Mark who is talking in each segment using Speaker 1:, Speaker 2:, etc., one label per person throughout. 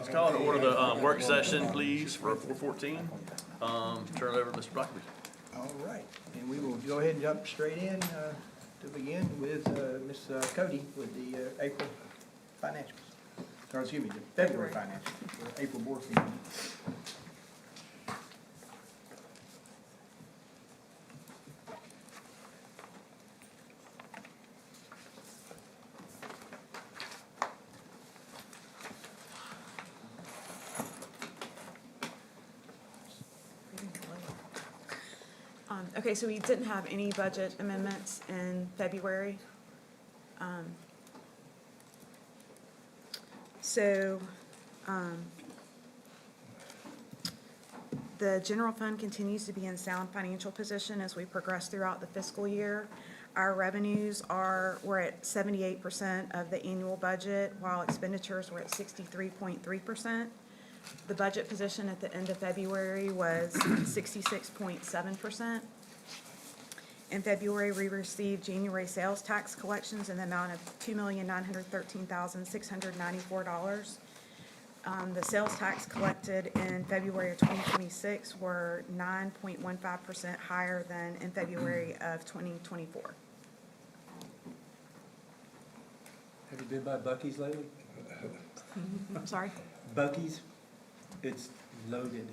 Speaker 1: Let's call to order the work session, please, for 4:14. Turn it over to Mr. Blackley.
Speaker 2: All right, and we will go ahead and jump straight in to begin with Ms. Cody with the April financials. Or excuse me, the February financials for April board meeting.
Speaker 3: Okay, so we didn't have any budget amendments in February. The general fund continues to be in sound financial position as we progress throughout the fiscal year. Our revenues we're at 78% of the annual budget, while expenditures were at 63.3%. The budget position at the end of February was 66.7%. In February, we received January sales tax collections in the amount of $2,913,694. The sales tax collected in February of 2026 were 9.15% higher than in February of 2024.
Speaker 4: Have you been by Buc-ee's lately?
Speaker 3: I'm sorry?
Speaker 4: Buc-ee's, it's loaded.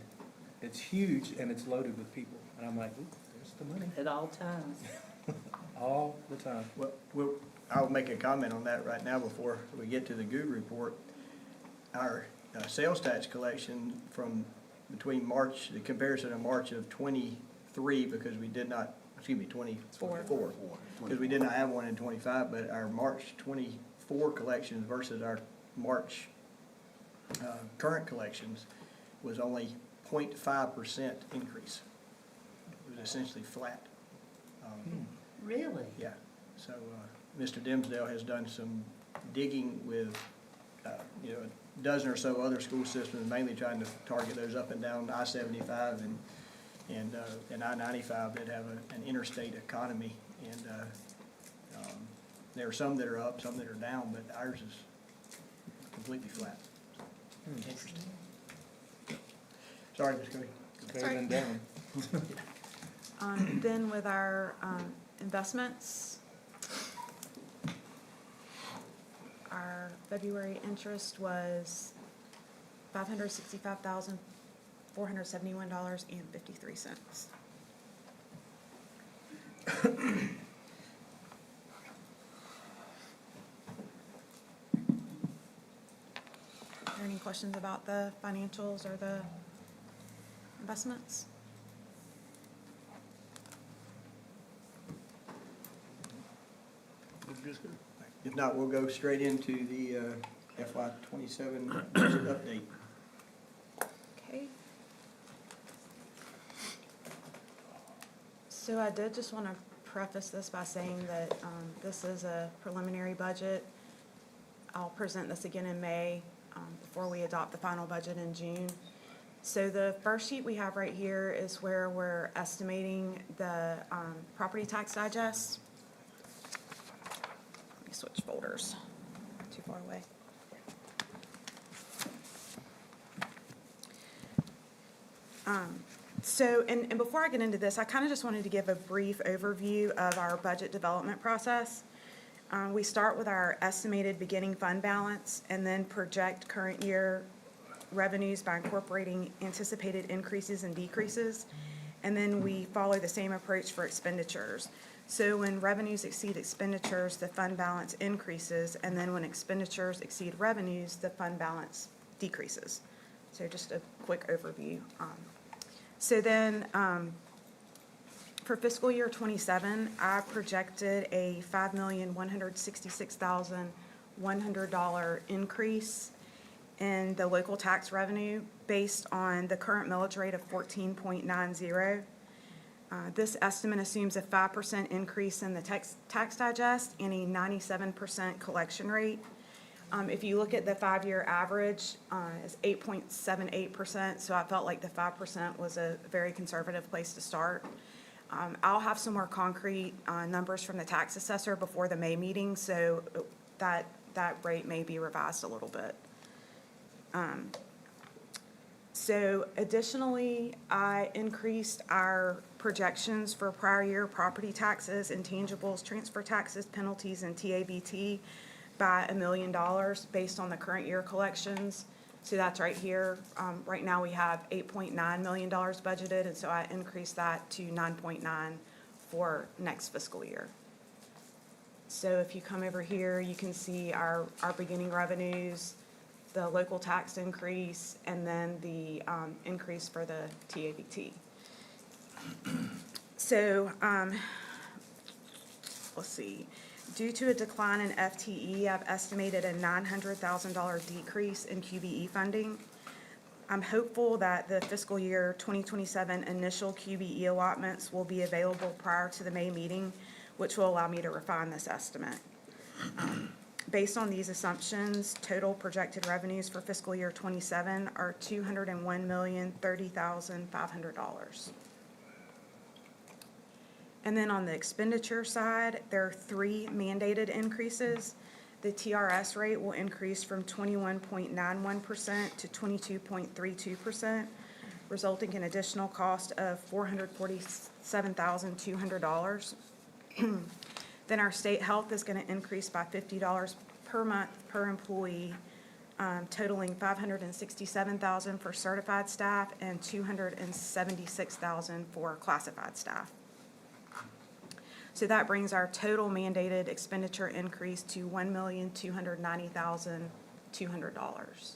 Speaker 4: It's huge and it's loaded with people. And I'm like, ooh, there's the money.
Speaker 5: At all times.
Speaker 4: All the time.
Speaker 2: Well, I'll make a comment on that right now before we get to the GOO report. Our sales tax collection from between March, the comparison of March of 23, because we did not, 24, because we did not have one in 25, but our March 24 collections versus our March current collections was only 0.5% increase. It was essentially flat.
Speaker 5: Really?
Speaker 2: Yeah, so Mr. Dimsdale has done some digging with, a dozen or so other school systems, mainly trying to target those up and down I-75 and I-95 that have an interstate economy. And there are some that are up, some that are down, but ours is completely flat. Interesting. Sorry, Ms. Cody.
Speaker 4: Better than down.
Speaker 3: Then with our investments, our February interest was $565,471.53. Are there any questions about the financials or the investments?
Speaker 2: If not, we'll go straight into the FY '27 budget update.
Speaker 3: Okay. So I did just want to preface this by saying that this is a preliminary budget. I'll present this again in May before we adopt the final budget in June. So the first sheet we have right here is where we're estimating the property tax digest. Let me switch folders. Too far away. And before I get into this, I kind of just wanted to give a brief overview of our budget development process. We start with our estimated beginning fund balance and then project current year revenues by incorporating anticipated increases and decreases. And then we follow the same approach for expenditures. So when revenues exceed expenditures, the fund balance increases, and then when expenditures exceed revenues, the fund balance decreases. So just a quick overview. So then for fiscal year 27, I projected a $5,166,100 increase in the local tax revenue based on the current millage rate of 14.90. This estimate assumes a 5% increase in the tax digest and a 97% collection rate. If you look at the 5-year average, it's 8.78%, so I felt like the 5% was a very conservative place to start. I'll have some more concrete numbers from the tax assessor before the May meeting, so that rate may be revised a little bit. So additionally, I increased our projections for prior year property taxes, intangibles, transfer taxes, penalties, and TABT by $1 million based on the current year collections. So that's right here. Right now, we have $8.9 million budgeted, and so I increased that to 9.9 for next fiscal year. So if you come over here, you can see our beginning revenues, the local tax increase, and then the increase for the TABT. So, let's see. Due to a decline in FTE, I've estimated a $900,000 decrease in QBE funding. I'm hopeful that the fiscal year 2027 initial QBE allotments will be available prior to the May meeting, which will allow me to refine this estimate. Based on these assumptions, total projected revenues for fiscal year 27 are $201,030,500. And then on the expenditure side, there are 3 mandated increases. The TRS rate will increase from 21.91% to 22.32%, resulting in additional cost of $447,200. Then our state health is going to increase by $50 per month per employee, totaling $567,000 for certified staff and $276,000 for classified staff. So that brings our total mandated expenditure increase to $1,290,200.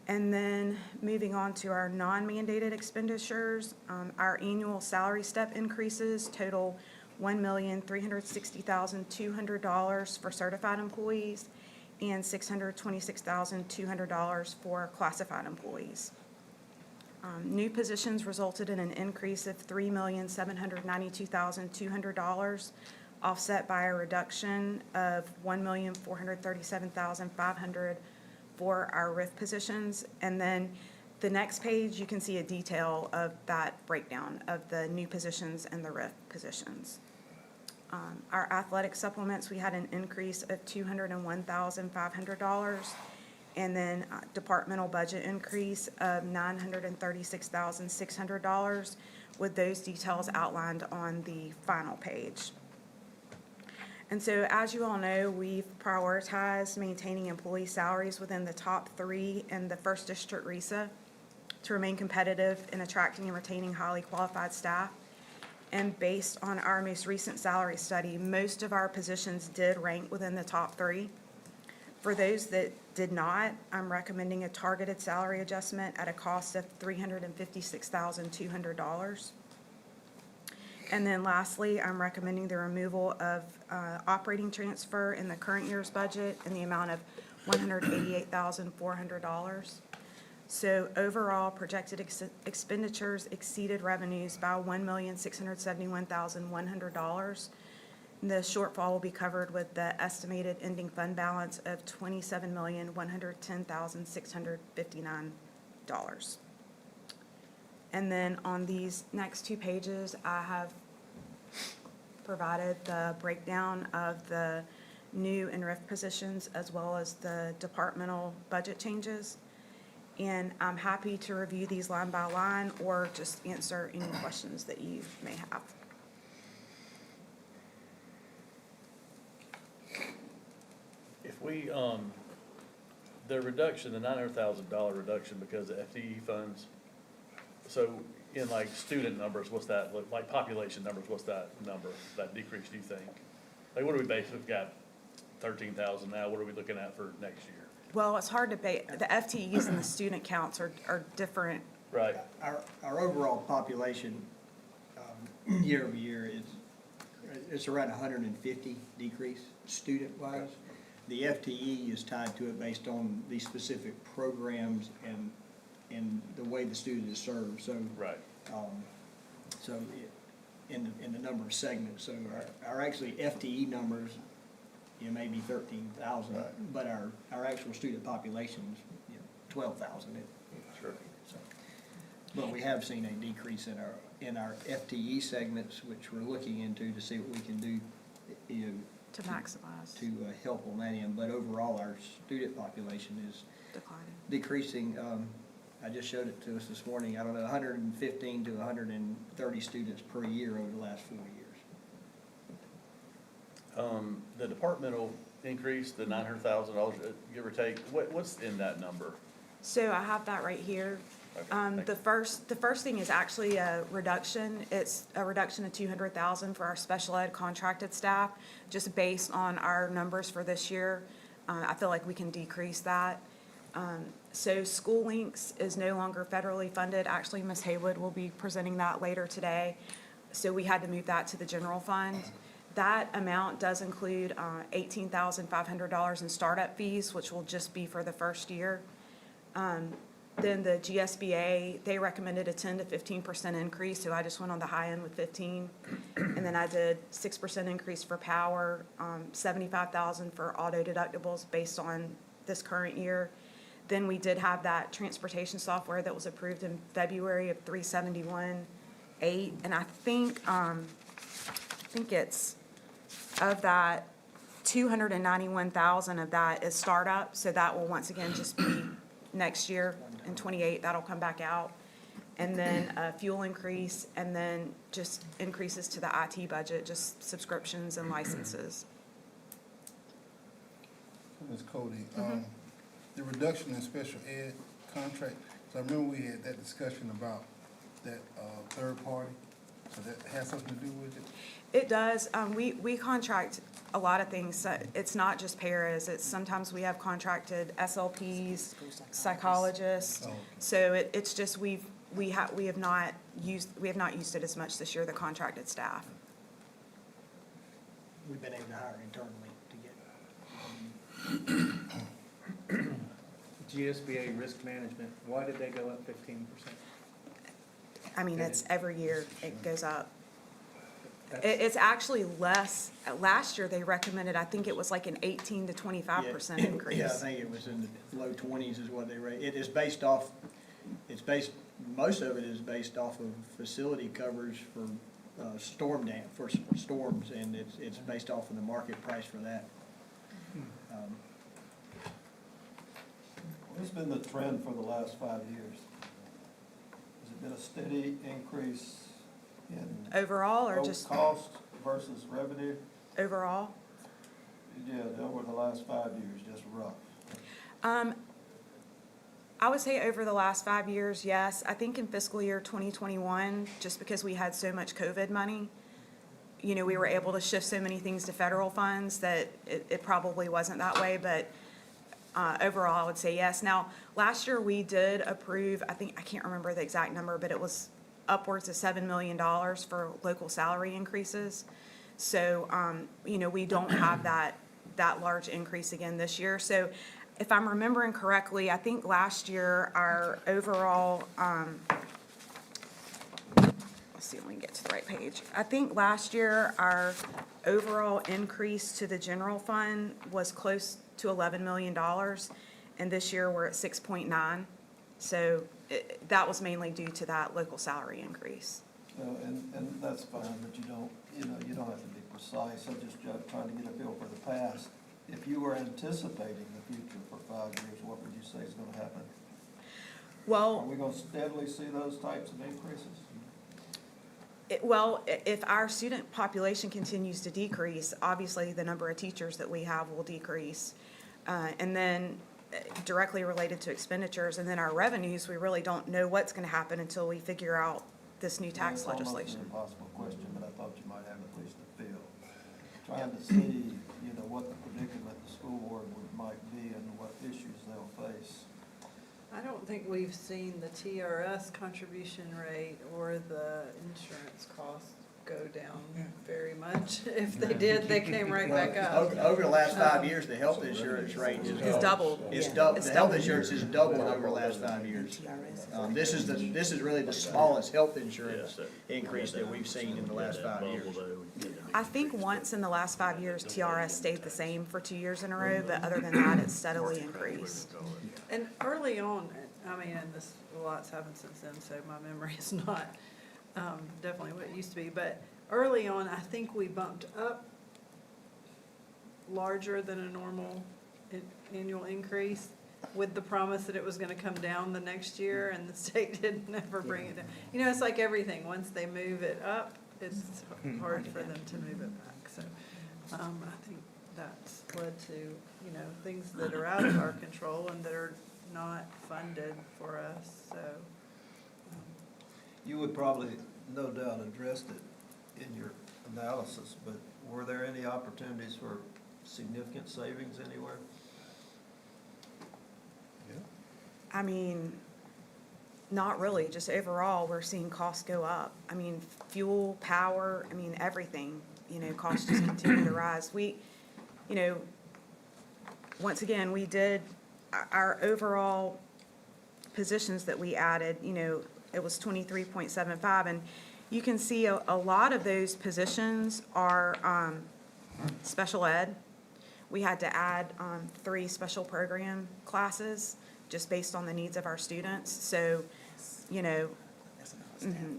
Speaker 3: And then moving on to our non-mandated expenditures, our annual salary step increases total $1,360,200 for certified employees and $626,200 for classified employees. New positions resulted in an increase of $3,792,200, offset by a reduction of $1,437,500 for our RIF positions. And then the next page, you can see a detail of that breakdown of the new positions and the RIF positions. Our athletic supplements, we had an increase of $201,500. And then departmental budget increase of $936,600, with those details outlined on the final page. And so, as you all know, we've prioritized maintaining employee salaries within the top 3 in the First District RESA to remain competitive in attracting and retaining highly qualified staff. And based on our most recent salary study, most of our positions did rank within the top 3. For those that did not, I'm recommending a targeted salary adjustment at a cost of $356,200. And then lastly, I'm recommending the removal of operating transfer in the current year's budget in the amount of $188,400. So overall, projected expenditures exceeded revenues by $1,671,100. The shortfall will be covered with the estimated ending fund balance of $27,110,659. And then on these next 2 pages, I have provided the breakdown of the new and RIF positions as well as the departmental budget changes. And I'm happy to review these line by line or just answer any questions that you may have.
Speaker 1: If we, the reduction, the $900,000 reduction because of FTE funds, so in like student numbers, what's that, like population numbers, what's that number, that decrease, do you think? Like, what are we basically, we've got 13,000 now, what are we looking at for next year?
Speaker 3: Well, it's hard to the FTEs and the student counts are different.
Speaker 1: Right,
Speaker 2: Our overall population, year over year it's around 150 decrease student-wise. The FTE is tied to it based on the specific programs and the way the student is served, so.
Speaker 1: right,
Speaker 2: In the number of segments, so our actually FTE numbers, maybe 13,000,
Speaker 1: Right.
Speaker 2: but our actual student population's, 12,000.
Speaker 1: sure.
Speaker 2: So, but we have seen a decrease in our FTE segments, which we're looking into to see what we can do,
Speaker 3: To maximize
Speaker 2: to help on that end, but overall, our student population is
Speaker 3: declining.
Speaker 2: decreasing. I just showed it to us this morning, I don't know, 115 to 130 students per year over the last 4 years.
Speaker 1: The departmental increase, the $900,000, give or take, what's in that number?
Speaker 3: So I have that right here.
Speaker 1: Okay, thank
Speaker 3: The first thing is actually a reduction. It's a reduction of 200,000 for our special ed contracted staff, just based on our numbers for this year. I feel like we can decrease that. So School Links is no longer federally funded. Actually, Ms. Haywood will be presenting that later today. So we had to move that to the general fund. That amount does include $18,500 in startup fees, which will just be for the first year. Then the GSBA, they recommended a 10 to 15% increase, so I just went on the high end with 15. And then I did 6% increase for power, 75,000 for auto deductibles based on this current year. Then we did have that transportation software that was approved in February of 371.8, and I think it's of that 291,000 of that is startup, so that will once again just be next year in 28, that'll come back out. And then a fuel increase, and then just increases to the IT budget, just subscriptions and licenses.
Speaker 6: Ms. Cody, the reduction in special ed contract, so I remember we had that discussion about that, third party, so that has something to do with it?
Speaker 3: It does. We contract a lot of things. So it's not just paras. It's sometimes we have contracted SLPs, psychologists.
Speaker 6: Oh.
Speaker 3: So it's just we have not used it as much this year, the contracted staff.
Speaker 2: We've been able to hire internally to get.
Speaker 4: GSBA risk management, why did they go up 15%?
Speaker 3: I mean, it's every year it goes up.
Speaker 4: That's-
Speaker 3: It's actually less. Last year, they recommended, I think it was like an 18 to 25% increase.
Speaker 2: Yeah, I think it was in the low 20s is what they rate. It is based off, most of it is based off of facility coverage for storms, and it's based off of the market price for that.
Speaker 7: What's been the trend for the last 5 years? Has it been a steady increase in
Speaker 3: Overall, or just
Speaker 7: cost versus revenue?
Speaker 3: overall?
Speaker 7: Yeah, over the last 5 years, just rough.
Speaker 3: I would say over the last 5 years, yes. I think in fiscal year 2021, just because we had so much COVID money, we were able to shift so many things to federal funds that it probably wasn't that way, but overall, I would say yes. Now, last year, we did approve, I can't remember the exact number, but it was upwards of $7 million for local salary increases. So, we don't have that large increase again this year. So if I'm remembering correctly, I think last year our overall, let's see if we can get to the right page. I think last year our overall increase to the general fund was close to $11 million, and this year we're at 6.9. So that was mainly due to that local salary increase.
Speaker 7: And that's fine, but you don't have to be precise. I'm just trying to get a feel for the past. If you were anticipating the future for 5 years, what would you say is going to happen? Are
Speaker 3: Well,
Speaker 7: we going to steadily see those types of increases?
Speaker 3: if our student population continues to decrease, obviously the number of teachers that we have will decrease. And then directly related to expenditures, and then our revenues, we really don't know what's going to happen until we figure out this new tax
Speaker 7: It's almost
Speaker 3: legislation.
Speaker 7: an impossible question, but I thought you might have at least a feel. Trying to see, what the predicament the school board might be and what issues they'll face.
Speaker 8: I don't think we've seen the TRS contribution rate or the insurance costs go down very much. If they did, they came right back up.
Speaker 2: Over the last 5 years, the health insurance rate
Speaker 3: It's doubled.
Speaker 2: It's
Speaker 3: Yeah.
Speaker 2: doubled,
Speaker 3: It's
Speaker 2: the health
Speaker 3: doubled.
Speaker 2: insurance is doubled over the last 5 years. This is really the smallest health insurance increase that we've seen in the last 5 years.
Speaker 3: I think once in the last 5 years, TRS stayed the same for 2 years in a row, but other than that, it's steadily increased.
Speaker 8: And early on, and a lot's happened since then, so my memory is not definitely what it used to be. But early on, I think we bumped up larger than a normal annual increase with the promise that it was gonna come down the next year, and the state did never bring it down. You know, it's like everything, once they move it up, it's hard for them to move it back, so, I think that's led to, you know, things that are out of our control and that are not funded for us, so.
Speaker 7: You would probably, no doubt, addressed it in your analysis, but were there any opportunities for significant savings anywhere?
Speaker 3: I mean, not really, just overall, we're seeing costs go up. I mean, fuel, power, I mean, everything, you know, costs just continue to rise. We, you know, once again, we did, our overall positions that we added, you know, it was 23.75, and you can see a lot of those positions are special ed. We had to add 3 special program classes just based on the needs of our students. So, you know,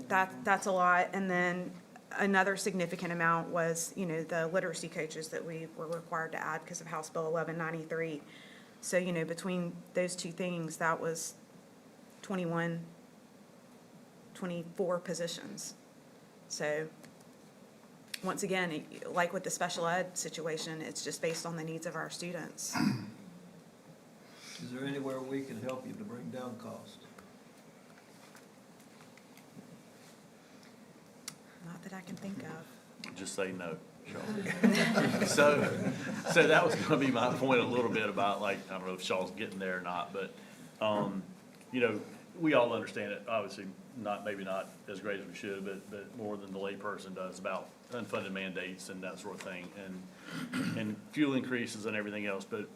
Speaker 3: that's a lot. And then another significant amount was, you know, the literacy coaches that we were required to add because of House Bill 1193. So, you know, between those two things, that was 24 positions. So, once again, like with the special ed situation, it's just based on the needs of our students.
Speaker 7: Is there anywhere we can help you to bring down cost?
Speaker 3: Not that I can think of.
Speaker 1: Just say no, Shaw. So that was gonna be my point a little bit about, like, I don't know if Shaw's getting there or not, but, you know, we all understand it, obviously, maybe not as great as we should, but more than the layperson does about unfunded mandates and that sort of thing, and fuel increases and everything else, but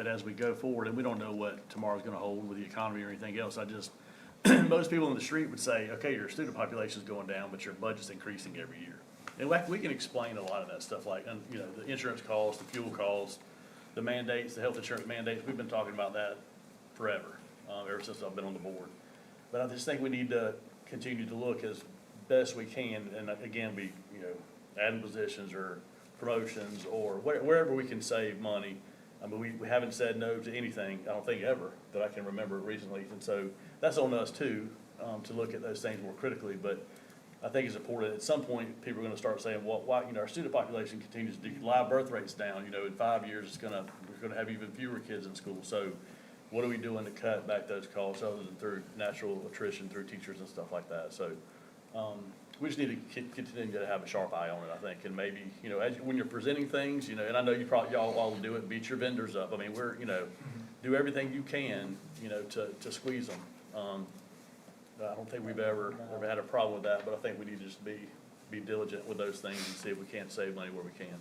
Speaker 1: as we go forward, and we don't know what tomorrow's gonna hold with the economy or anything else, most people in the street would say, okay, your student population's going down, but your budget's increasing every year. And like, we can explain a lot of that stuff, like, you know, the insurance costs, the fuel costs, the mandates, the health insurance mandates, we've been talking about that forever, ever since I've been on the board. But I just think we need to continue to look as best we can, and again, be, you know, adding positions or promotions, or wherever we can save money. I mean, we haven't said no to anything, I don't think ever, that I can remember recently, and so that's on us too, to look at those things more critically, but I think it's important, at some point, people are gonna start saying, well, why, you know, our student population continues to live birth rates down, you know, in 5 years, we're gonna have even fewer kids in school, so what are we doing to cut back those costs other than through natural attrition, through teachers and stuff like that, so, we just need to continue to have a sharp eye on it, I think, and maybe, you know, when you're presenting things, you know, and I know y'all all do it, beat your vendors up, I mean, you know, do everything you can, you know, to squeeze them. I don't think we've ever had a problem with that, but I think we need to just be diligent with those things and see if we can't save money where we can.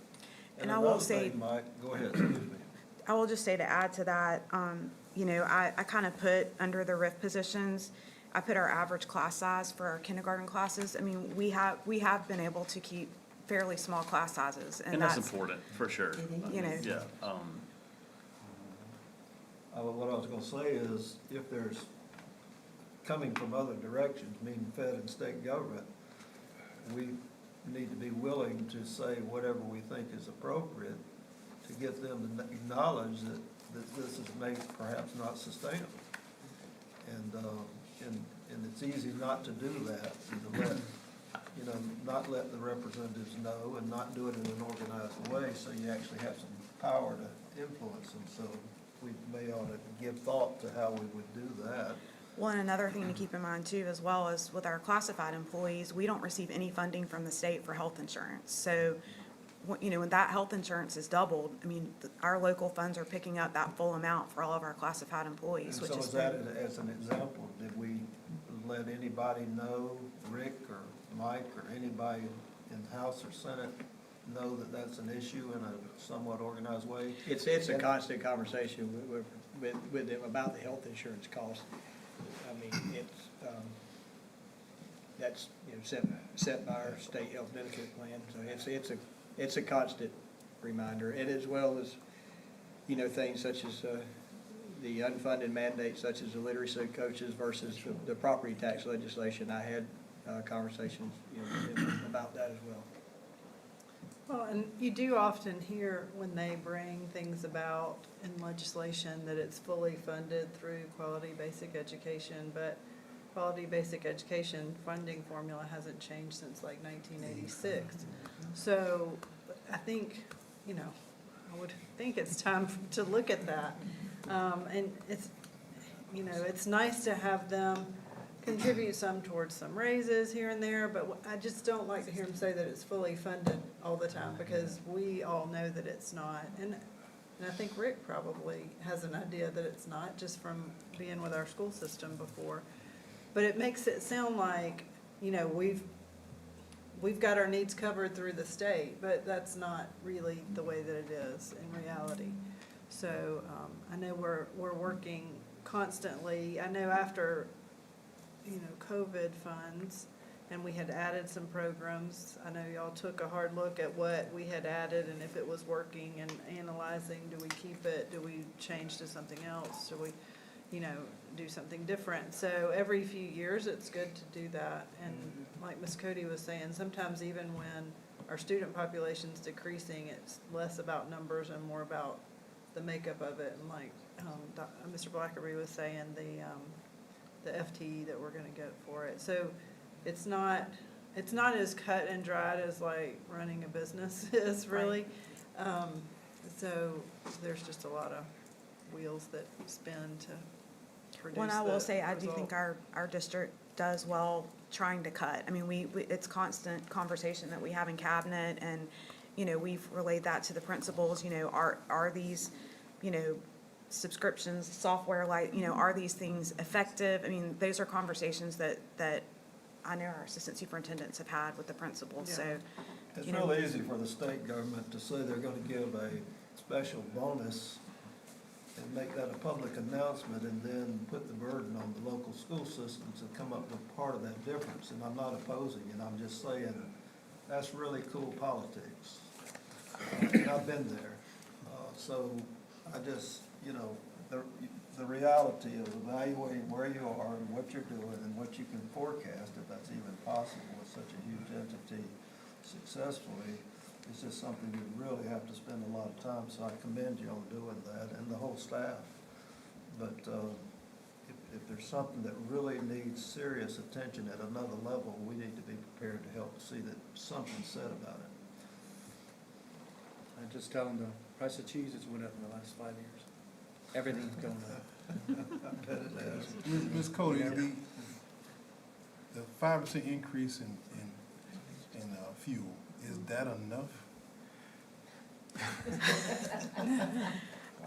Speaker 3: And I will
Speaker 7: another
Speaker 3: say-
Speaker 7: thing, Mike, go ahead, excuse me.
Speaker 3: I will just say, to add to that, you know, I kind of put under the RIF positions, I put our average class size for our kindergarten classes. I mean, we have been able to keep fairly small class sizes,
Speaker 1: And that's important, for sure.
Speaker 3: You know.
Speaker 1: Yeah,
Speaker 7: What I was gonna say is, if there's, coming from other directions, meaning Fed and state government, we need to be willing to say whatever we think is appropriate to get them to acknowledge that this is perhaps not sustainable. And it's easy not to do that, and to let, you know, not let the representatives know and not do it in an organized way, so you actually have some power to influence them. So we may ought to give thought to how we would do that.
Speaker 3: Well, and another thing to keep in mind too, as well as with our classified employees, we don't receive any funding from the state for health insurance. So, you know, when that health insurance is doubled, I mean, our local funds are picking up that full amount for all of our classified employees,
Speaker 7: And
Speaker 3: which
Speaker 7: so
Speaker 3: is
Speaker 7: is that, as an example, did we let anybody know, Rick or Mike or anybody in the House or Senate, know that that's an issue in a somewhat organized way?
Speaker 2: It's a constant conversation with them about the health insurance cost. I mean, it's, that's, you know, set by our state health benefit plan, so it's a constant reminder, and as well as, you know, things such as, the unfunded mandates such as the literacy coaches versus the property tax legislation. I had, conversations, you know, with them about that as well.
Speaker 8: Well, and you do often hear when they bring things about in legislation that it's fully funded through quality basic education, but quality basic education funding formula hasn't changed since like 1986. So I think, you know, I would think it's time to look at that. And it's, you know, it's nice to have them contribute some towards some raises here and there, but I just don't like to hear them say that it's fully funded all the time, because we all know that it's not. And I think Rick probably has an idea that it's not, just from being with our school system before. But it makes it sound like, you know, we've got our needs covered through the state, but that's not really the way that it is in reality. So, I know we're working constantly. I know after, you know, COVID funds, and we had added some programs. I know y'all took a hard look at what we had added and if it was working, and analyzing, do we keep it, do we change to something else, do we, you know, do something different. So every few years, it's good to do that. And like Ms. Cody was saying, sometimes even when our student population's decreasing, it's less about numbers and more about the makeup of it. And like Mr. Blackerby was saying, the FTE that we're gonna get for it. So it's not as cut and dried as like running a business is really. So there's just a lot of wheels that spin to produce
Speaker 3: Well, and I will
Speaker 8: the
Speaker 3: say, I do
Speaker 8: result.
Speaker 3: think our district does well trying to cut. I mean, it's constant conversation that we have in cabinet, and, you know, we've relayed that to the principals, you know, are these, you know, subscriptions, software, like, you know, are these things effective? I mean, those are conversations that I know our assistant superintendents have had with the principals, so.
Speaker 7: It's
Speaker 3: you know,
Speaker 7: real easy for the state government to say they're gonna give a special bonus and make that a public announcement, and then put the burden on the local school systems to come up with part of that difference. And I'm not opposing it, I'm just saying, that's really cool politics. And I've been there. So I just, you know, the reality of evaluating where you are and what you're doing and what you can forecast, if that's even possible with such a huge entity successfully, is just something you really have to spend a lot of time. So I commend you on doing that, and the whole staff. But if there's something that really needs serious attention at another level, we need to be prepared to help see that something's said about it.
Speaker 4: I just tell them the price of cheese has went up in the last 5 years. Everything's going up.
Speaker 7: I bet it has.
Speaker 6: Ms. Cody, the 5% increase in fuel, is that enough?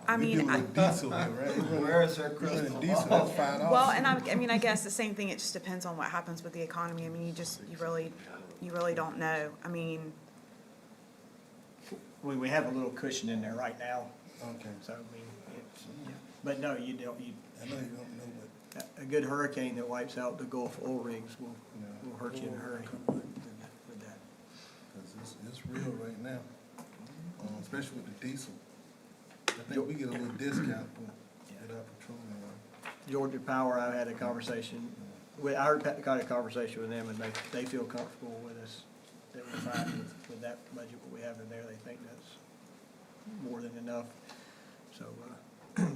Speaker 3: I mean,
Speaker 6: We dealing with diesel here, right?
Speaker 7: Where is her
Speaker 6: We're running
Speaker 7: crystal
Speaker 6: diesel,
Speaker 7: ball?
Speaker 6: that's $5.
Speaker 3: well, and I mean, I guess the same thing, it just depends on what happens with the economy. I mean, you really don't know. I mean,
Speaker 2: We have a little cushion in there right now,
Speaker 6: Okay,
Speaker 2: so, I mean, it's, but no, you don't,
Speaker 6: I know you don't know, but,
Speaker 2: a good hurricane that wipes out the Gulf oil rigs will
Speaker 6: Yeah.
Speaker 2: hurt you in a hurry with that.
Speaker 6: because it's real right now, especially with the diesel. I think we get a little discount with our petroleum.
Speaker 2: Georgia Power, I had a conversation, got a conversation with them, and they feel comfortable with us, that we're fine with that budget what we have in there. They think that's more than enough. So,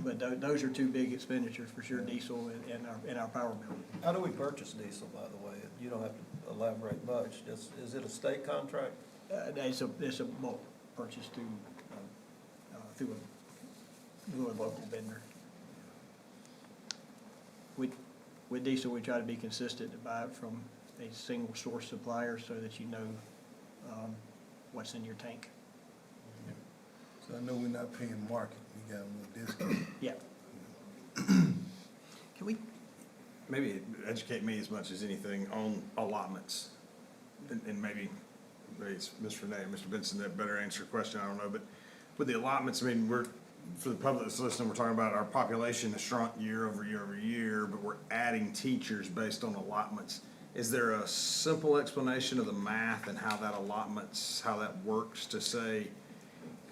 Speaker 2: but those are two big expenditures for sure, diesel and our power bill.
Speaker 7: How do we purchase diesel, by the way? You don't have to elaborate much. Just, is it a state contract?
Speaker 2: It's a bulk purchase through a local vendor. With diesel, we try to be consistent to buy it from a single source supplier so that you know what's in your tank.
Speaker 6: So I know we're not paying market, we got a little discount.
Speaker 2: Yeah.
Speaker 9: Can we maybe educate me as much as anything on allotments? And maybe it's Ms. Renee, Mr. Benson that better answer your question, I don't know, but with the allotments, I mean, for the public that's listening, we're talking about our population has shrunk year over year over year, but we're adding teachers based on allotments. Is there a simple explanation of the math and how that works to say,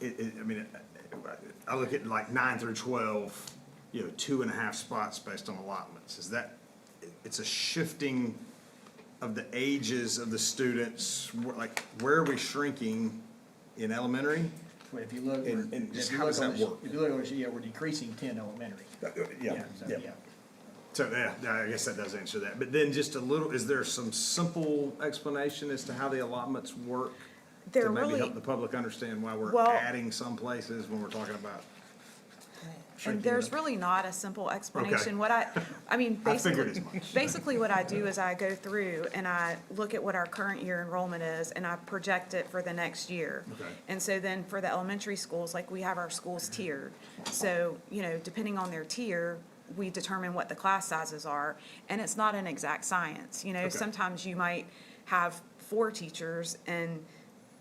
Speaker 9: I mean, I look at like 9 through 12, 2.5 spots based on allotments. Is that, it's a shifting of the ages of the students, like where are we shrinking in elementary?
Speaker 2: Well, if you look,
Speaker 9: And just
Speaker 2: if you
Speaker 9: how
Speaker 2: look
Speaker 9: does
Speaker 2: on
Speaker 9: that
Speaker 2: the,
Speaker 9: work?
Speaker 2: if you look on the, yeah, we're decreasing 10 elementary. So,
Speaker 9: So, yeah, I guess that does answer that. But then just a little, is there some simple explanation as to how the allotments work?
Speaker 3: They're
Speaker 9: To maybe
Speaker 3: really-
Speaker 9: help the public understand why we're
Speaker 3: Well-
Speaker 9: adding some places when we're talking about
Speaker 3: And
Speaker 9: shrinking
Speaker 3: there's
Speaker 9: it?
Speaker 3: really not a simple explanation.
Speaker 9: Okay.
Speaker 3: What I mean,
Speaker 9: I figured
Speaker 3: basically,
Speaker 9: as much.
Speaker 3: basically what I do is I go through and I look at what our current year enrollment is and I project it for the next year.
Speaker 9: Okay.
Speaker 3: And so then for the elementary schools, like we have our schools tiered. So, you know, depending on their tier, we determine what the class sizes are. And it's not an exact science, you know,
Speaker 9: Okay.
Speaker 3: sometimes you might have 4 teachers and,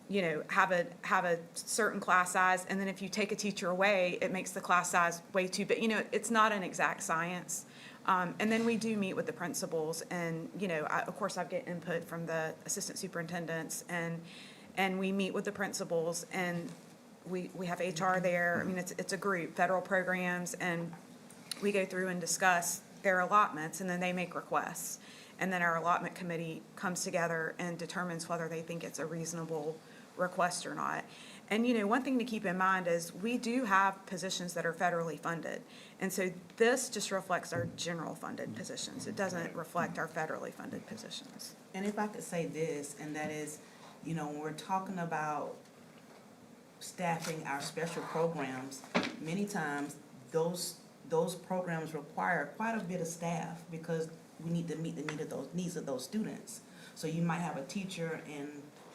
Speaker 3: you know, have a certain class size, and then if you take a teacher away, it makes the class size way too big. You know, it's not an exact science. And then we do meet with the principals, and, you know, of course, I get input from the assistant superintendents, and we meet with the principals, and we have HR there. I mean, it's a group, federal programs, and we go through and discuss their allotments, and then they make requests. And then our allotment committee comes together and determines whether they think it's a reasonable request or not. And, you know, one thing to keep in mind is we do have positions that are federally funded. And so this just reflects our general funded positions. It doesn't reflect our federally funded positions.
Speaker 5: And if I could say this, and that is, you know, when we're talking about staffing our special programs, many times those programs require quite a bit of staff because we need to meet the needs of those students. So you might have a teacher and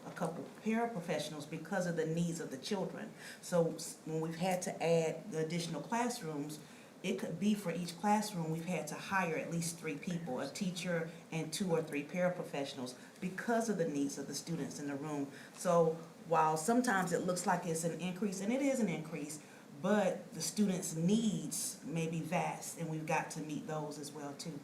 Speaker 5: a couple paraprofessionals because of the needs of the children. So when we've had to add the additional classrooms, it could be for each classroom, we've had to hire at least 3 people, a teacher and 2 or 3 paraprofessionals because of the needs of the students in the room. So while sometimes it looks like it's an increase, and it is an increase, but the students' needs may be vast, and we've got to meet those as well too.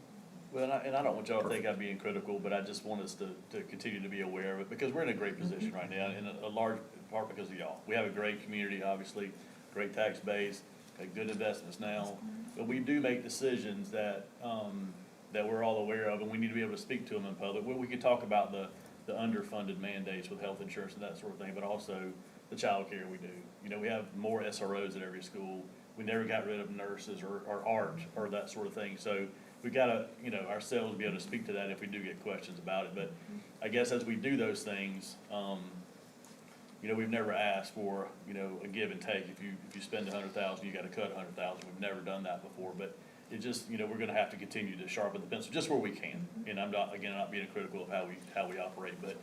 Speaker 1: Well, and I don't want y'all to think I'm being critical, but I just want us to continue to be aware of it, because we're in a great position right now, in a large part because of y'all. We have a great community, obviously, great tax base, got good investments now, but we do make decisions that, that we're all aware of, and we need to be able to speak to them in public. We could talk about the underfunded mandates with health insurance and that sort of thing, but also the childcare we do. You know, we have more SROs at every school. We never got rid of nurses or art or that sort of thing, so we gotta, you know, ourselves be able to speak to that if we do get questions about it. But I guess as we do those things, you know, we've never asked for, you know, a give and take. If you spend $100,000, you gotta cut $100,000. We've never done that before, but it just, you know, we're gonna have to continue to sharpen the pencil just where we can. And I'm not, again, not being critical of how we operate, but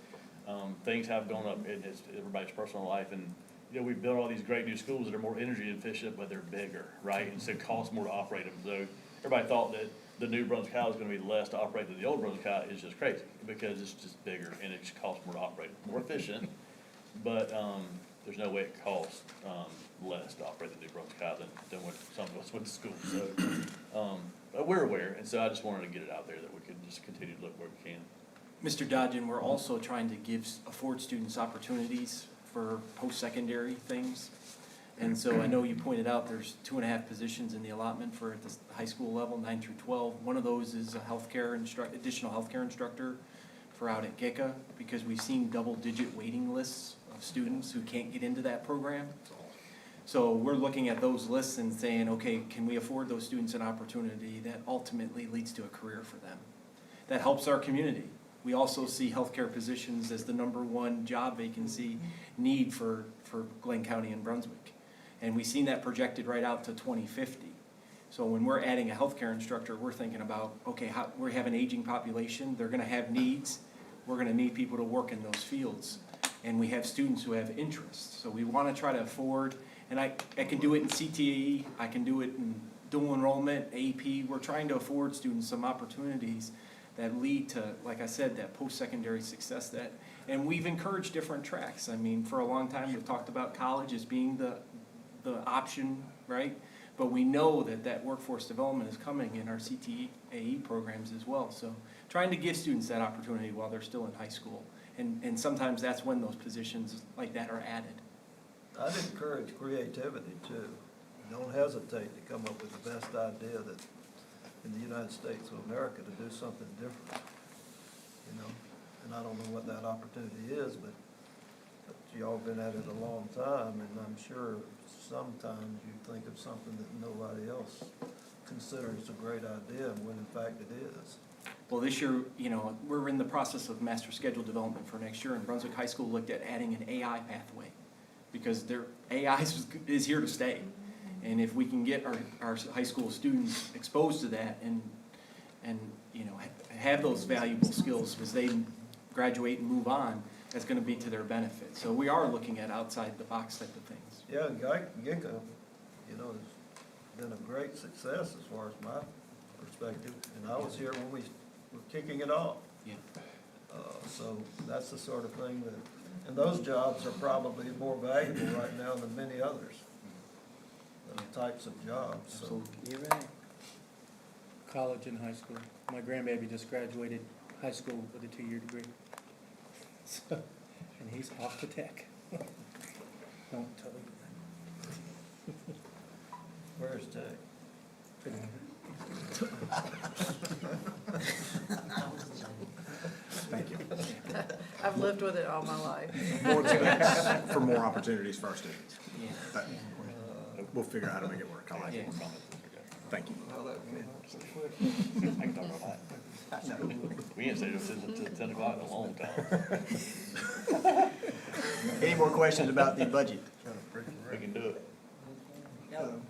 Speaker 1: things have gone up in everybody's personal life. And, you know, we've built all these great new schools that are more energy efficient, but they're bigger, right? And so it costs more to operate them. So everybody thought that the new Brunswick High is gonna be less to operate than the old Brunswick High. Is just crazy, because it's just bigger and it just costs more to operate, more efficient, but, there's no way it costs, less to operate the new Brunswick High than what some of us went to school, so, but we're aware, and so I just wanted to get it out there that we could just continue to look where we can.
Speaker 10: Mr. Dodgen, we're also trying to afford students opportunities for post-secondary things. And so I know you pointed out there's 2.5 positions in the allotment for the high school level, 9 through 12. One of those is a additional healthcare instructor for out at GICA, because we've seen double-digit waiting lists of students who can't get into that program. So we're looking at those lists and saying, okay, can we afford those students an opportunity that ultimately leads to a career for them? That helps our community. We also see healthcare positions as the #1 job vacancy need for Glynn County and Brunswick. And we've seen that projected right out to 2050. So when we're adding a healthcare instructor, we're thinking about, okay, we have an aging population, they're gonna have needs, we're gonna need people to work in those fields. And we have students who have interests. So we wanna try to afford, and I can do it in CTE, I can do it in dual enrollment, AP. We're trying to afford students some opportunities that lead to, like I said, that post-secondary success and we've encouraged different tracks. I mean, for a long time, we've talked about college as being the option, right? But we know that workforce development is coming in our CTAE programs as well. So trying to give students that opportunity while they're still in high school. And sometimes that's when those positions like that are added.
Speaker 7: I'd encourage creativity too. Don't hesitate to come up with the best idea that in the United States of America to do something different, you know? And I don't know what that opportunity is, but y'all been at it a long time, and I'm sure sometimes you think of something that nobody else considers a great idea, when in fact it is.
Speaker 10: Well, this year, you know, we're in the process of master schedule development for next year, and Brunswick High School looked at adding an AI pathway, because their AI is here to stay. And if we can get our high school students exposed to that and, you know, have those valuable skills as they graduate and move on, that's gonna be to their benefit. So we are looking at outside the box type of things.
Speaker 7: Yeah, GICA, you know, has been a great success as far as my perspective, and I was here when we were kicking it off.
Speaker 10: Yeah.
Speaker 7: So that's the sort of thing that, and those jobs are probably more valuable right now than many others. Those types of jobs, so.
Speaker 10: Absolutely.
Speaker 4: You're right. College and high school. My grandbaby just graduated high school with a 2-year degree. So, and he's off to tech. Don't tell you
Speaker 7: Where's Tech?
Speaker 9: Thank you.
Speaker 8: I've lived with it all my life.
Speaker 9: More chance for more opportunities for our students.
Speaker 10: Yeah.
Speaker 9: That- We'll figure out how to make it work. I like it.
Speaker 10: Yeah.
Speaker 9: Thank you.
Speaker 7: Well, that went so quick.
Speaker 1: I can talk about that. We ain't stayed up since 10 o'clock in a long time.
Speaker 2: Any more questions about the budget?
Speaker 1: We can do it.
Speaker 7: No,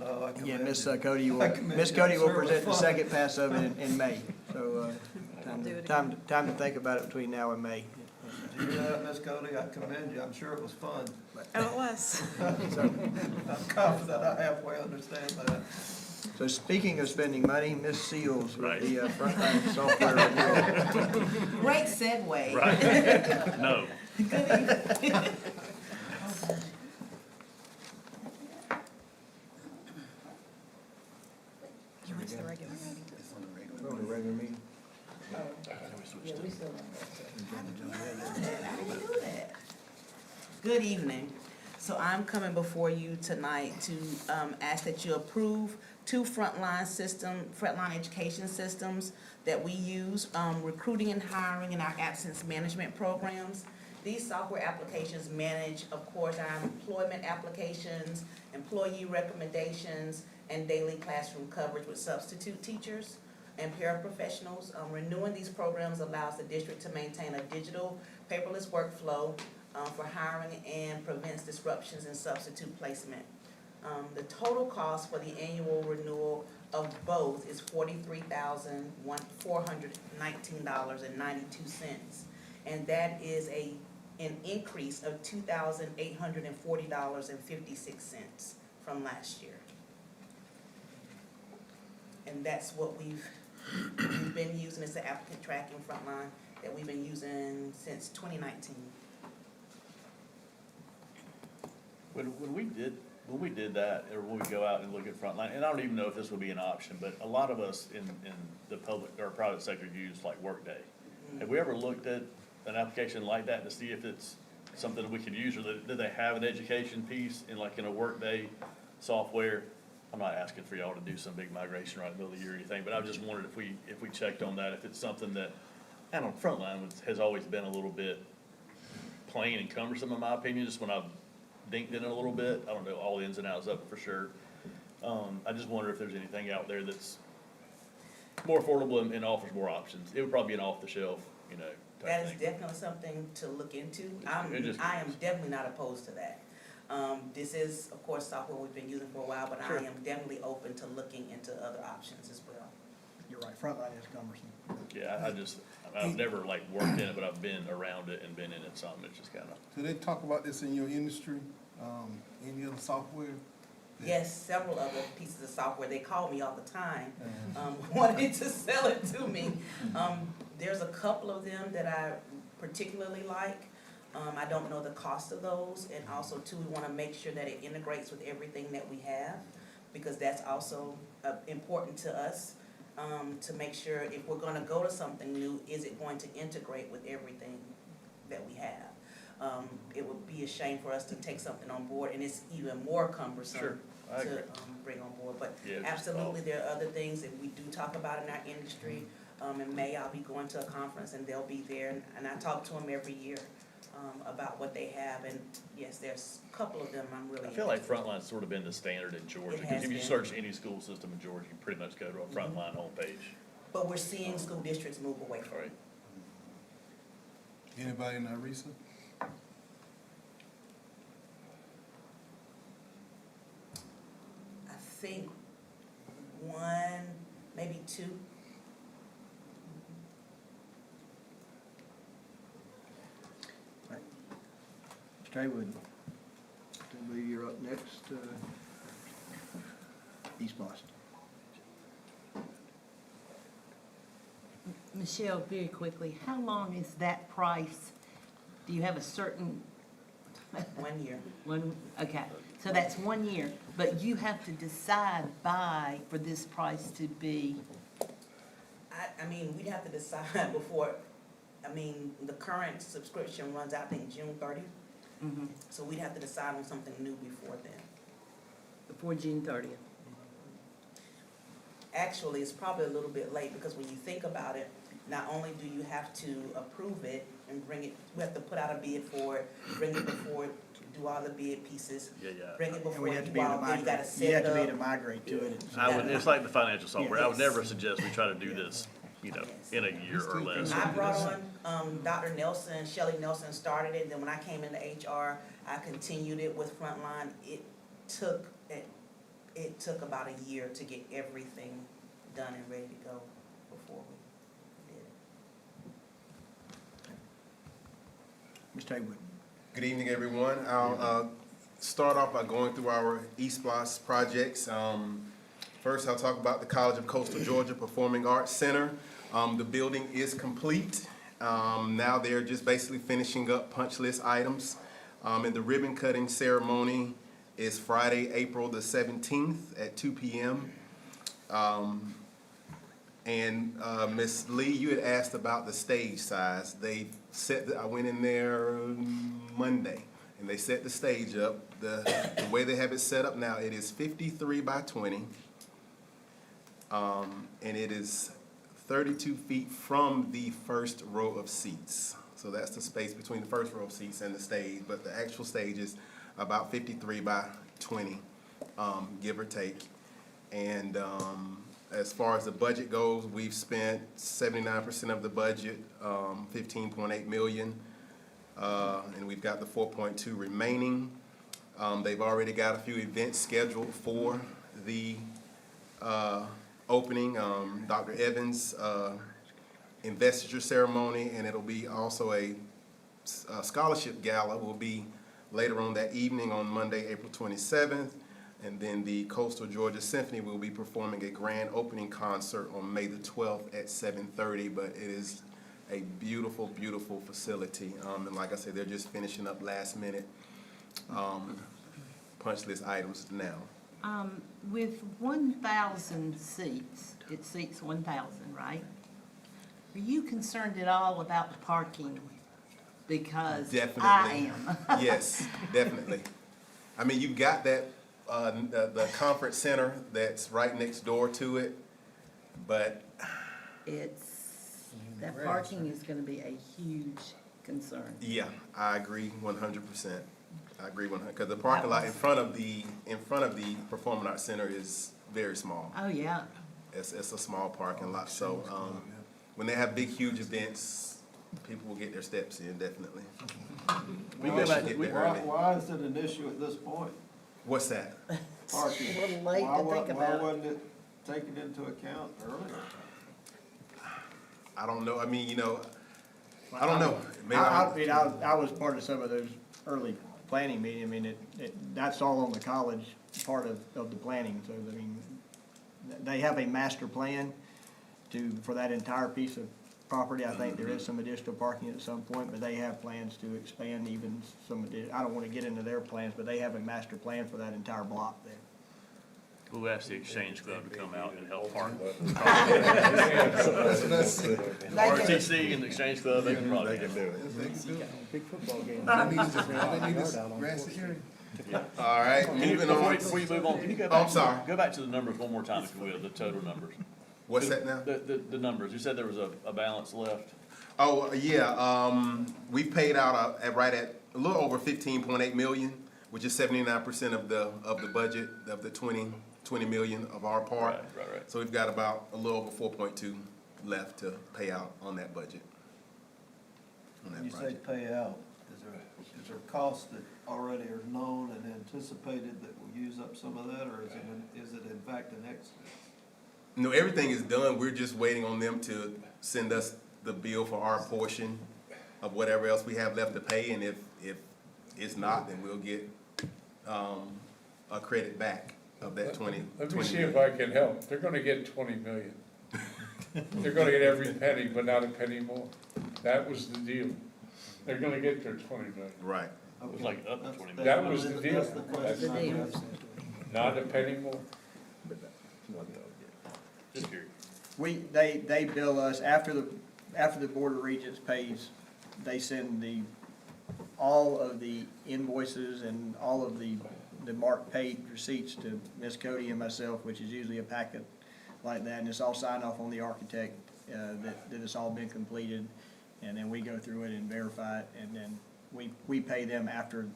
Speaker 7: I
Speaker 2: Yeah,
Speaker 7: commend
Speaker 2: Miss
Speaker 7: you.
Speaker 2: Cody
Speaker 7: I
Speaker 2: will,
Speaker 7: commend
Speaker 2: Miss
Speaker 7: you.
Speaker 2: Cody will
Speaker 7: Sure was
Speaker 2: present the
Speaker 7: fun.
Speaker 2: second pass of it in May. So,
Speaker 8: I'll do it
Speaker 2: time to think about it between now and May.
Speaker 7: Did you do that, Miss Cody? I commend you. I'm sure it was fun.
Speaker 3: Oh, it was.
Speaker 7: I'm confident I halfway understand that.
Speaker 2: So speaking of spending money, Miss Seals with
Speaker 1: Right.
Speaker 2: the frontline software renewal.
Speaker 5: Great segue.
Speaker 1: Right. No.
Speaker 3: You went to the regular meeting.
Speaker 2: We're on the regular meeting.
Speaker 5: Good evening. So I'm coming before you tonight to ask that you approve two frontline education systems that we use, recruiting and hiring in our absence management programs. These software applications manage, of course, our employment applications, employee recommendations, and daily classroom coverage with substitute teachers and paraprofessionals. Renewing these programs allows the district to maintain a digital paperless workflow for hiring and prevents disruptions in substitute placement. The total cost for the annual renewal of both is $43,419.92. And that is an increase of $2,840.56 from last year. And that's what we've been using, as the applicant tracking frontline that we've been using since 2019.
Speaker 1: When we did that, or when we go out and look at frontline, and I don't even know if this would be an option, but a lot of us in the public or private sector use like Workday. Have we ever looked at an application like that to see if it's something that we could use, or do they have an education piece in a Workday software? I'm not asking for y'all to do some big migration right in the middle of the year or anything, but I just wondered if we checked on that, if it's something that, I don't know, frontline has always been a little bit plain and cumbersome in my opinion, just when I've dinked in it a little bit. I don't know all the ins and outs of it for sure. I just wonder if there's anything out there that's more affordable and offers more options. It would probably be an off-the-shelf, type
Speaker 5: That is
Speaker 1: thing.
Speaker 5: definitely something to look into.
Speaker 1: It just-
Speaker 5: I am definitely not opposed to that. This is, of course, software we've been using for a while, but
Speaker 1: Sure.
Speaker 5: I am definitely open to looking into other options as well.
Speaker 2: You're right, frontline is cumbersome.
Speaker 1: Yeah, I've never worked in it, but I've been around it and been in it some. It's just kind of,
Speaker 6: Do they talk about this in your industry, any other software?
Speaker 5: Yes, several other pieces of software, they call me all the time, wanting to sell it to me. There's a couple of them that I particularly like. I don't know the cost of those, and also too, we wanna make sure that it integrates with everything that we have, because that's also important to us, to make sure if we're gonna go to something new, is it going to integrate with everything that we have? It would be a shame for us to take something on board and it's even more cumbersome
Speaker 1: Sure, I agree.
Speaker 5: to bring on board. But
Speaker 1: Yeah, just
Speaker 5: absolutely, there are other things that we do talk about in our industry. In May, I'll be going to a conference and they'll be there, and I talk to them every year. about what they have, and yes, there's a couple of them I'm really
Speaker 1: I feel like
Speaker 5: interested in.
Speaker 1: Frontline's sort of been the standard in Georgia,
Speaker 5: It
Speaker 1: because
Speaker 5: has
Speaker 1: if you
Speaker 5: been.
Speaker 1: search any school system in Georgia, you pretty much go to a Frontline homepage.
Speaker 5: But we're seeing school districts move away from
Speaker 1: All
Speaker 5: it.
Speaker 1: right.
Speaker 6: Anybody in Arisa?
Speaker 5: I think one, maybe two.
Speaker 2: Mr. Haywood, I believe you're up next, East Boston.
Speaker 11: Michelle, very quickly, how long is that price? Do you have a certain,
Speaker 5: 1 year.
Speaker 11: okay, so that's 1 year, but you have to decide for this price to be,
Speaker 5: I mean, we'd have to decide before, the current subscription runs out, I think, June 30th.
Speaker 11: mhm,
Speaker 5: So we'd have to decide on something new before then.
Speaker 11: before June 30th.
Speaker 5: Actually, it's probably a little bit late, because when you think about it, not only do you have to approve it and bring it, we have to put out a bid for it, bring it before, do all the bid pieces,
Speaker 1: Yeah,
Speaker 5: bring it
Speaker 2: And
Speaker 5: before
Speaker 2: we
Speaker 5: you
Speaker 2: have to be
Speaker 5: do
Speaker 2: able to
Speaker 5: all, then you gotta
Speaker 2: migrate,
Speaker 5: set
Speaker 2: you have
Speaker 5: it
Speaker 2: to be able to
Speaker 5: up.
Speaker 2: migrate to it.
Speaker 1: I would, it's like the financial software, I would
Speaker 5: Yes.
Speaker 1: never suggest we try to do this, in a year or less.
Speaker 5: I brought on, Dr. Nelson, Shelley Nelson started it, then when I came into HR, I continued it with Frontline. It took about a year to get everything done and ready to go before we did it.
Speaker 2: Mr. Haywood.
Speaker 12: Good evening, everyone. I'll start off by going through our East Blos projects. First, I'll talk about the College of Coastal Georgia Performing Arts Center. The building is complete. Now they're just basically finishing up punch list items. And the ribbon cutting ceremony is Friday, April the 17th at 2 p.m. Ms. Lee, you had asked about the stage size. They set, I went in there Monday, and they set the stage up. The way they have it set up now, it is 53 by 20. And it is 32 feet from the first row of seats. So that's the space between the first row of seats and the stage, but the actual stage is about 53 by 20, give or take. And as far as the budget goes, we've spent 79% of the budget, 15.8 million, and we've got the 4.2 remaining. They've already got a few events scheduled for the opening, Dr. Evans' investiture ceremony, and it'll be also a scholarship gala will be later on that evening on Monday, April 27th. And then the Coastal Georgia Symphony will be performing a grand opening concert on May the 12th at 7:30, but it is a beautiful, beautiful facility. And like I said, they're just finishing up last minute punch list items now.
Speaker 11: With 1,000 seats, it seats 1,000, right? Are you concerned at all about the parking? Because
Speaker 12: Definitely.
Speaker 11: I am.
Speaker 12: Yes, definitely. I mean, you've got that, the conference center that's right next door to it, but
Speaker 11: That parking is gonna be a huge concern.
Speaker 12: yeah, I agree 100%. I agree 100, because the parking lot in front of the Performing Arts Center is very small.
Speaker 11: Oh, yeah.
Speaker 12: It's a small parking lot, so, when they have big, huge events, people will get their steps in, definitely.
Speaker 1: We
Speaker 12: Unless
Speaker 1: go
Speaker 12: you
Speaker 1: back-
Speaker 12: get
Speaker 1: we-
Speaker 12: there early.
Speaker 7: Why is it an issue at this point,
Speaker 12: What's that?
Speaker 7: parking?
Speaker 11: A little late to think about
Speaker 7: Why
Speaker 11: it.
Speaker 7: wasn't it taken into account earlier?
Speaker 12: I don't know, I mean, I don't know. Maybe
Speaker 2: I was part of some of those early planning meetings. I mean, that's all on the college part of the planning. So, I mean, they have a master plan for that entire piece of property. I think there is some additional parking at some point, but they have plans to expand even some additional. I don't want to get into their plans, but they have a master plan for that entire block there.
Speaker 1: We'll ask the Exchange Club to come out and help park. RTC and the Exchange Club, they can probably.
Speaker 9: They can do it.
Speaker 4: Big football game.
Speaker 12: All right, moving on.
Speaker 1: Before you move on, can you go
Speaker 12: Oh,
Speaker 1: back?
Speaker 12: I'm sorry.
Speaker 1: Go back to the numbers one more time, if you will, the total numbers.
Speaker 12: What's that now?
Speaker 1: The numbers, you said there was a balance left.
Speaker 12: Oh, yeah, we paid out, right at a little over 15.8 million, which is 79% of the budget, of the 20 million of our part.
Speaker 1: Right.
Speaker 12: So we've got about a little over 4.2 left to pay out on that budget. On that
Speaker 7: You say
Speaker 12: project.
Speaker 7: pay out, is there costs that already are known and anticipated that will use up some of that, or is it in fact an excess?
Speaker 12: No, everything is done. We're just waiting on them to send us the bill for our portion of whatever else we have left to pay, and if it's not, then we'll get, a credit back of that 20.
Speaker 13: Let me
Speaker 12: 20
Speaker 13: see if
Speaker 12: million.
Speaker 13: I can help. They're gonna get 20 million. They're gonna get every penny, but not a penny more. That was the deal. They're gonna get their 20 million,
Speaker 12: Right.
Speaker 1: It was like up to 20 million.
Speaker 13: That was the deal.
Speaker 7: That's the question
Speaker 11: The
Speaker 7: I'm
Speaker 11: deal.
Speaker 7: asking.
Speaker 13: not a penny more.
Speaker 1: Just curious.
Speaker 2: They bill us after the Board of Regents pays, they send all of the invoices and all of the marked paid receipts to Ms. Cody and myself, which is usually a packet like that, and it's all signed off on the architect, that it's all been completed, and then we go through it and verify it, and then we pay them after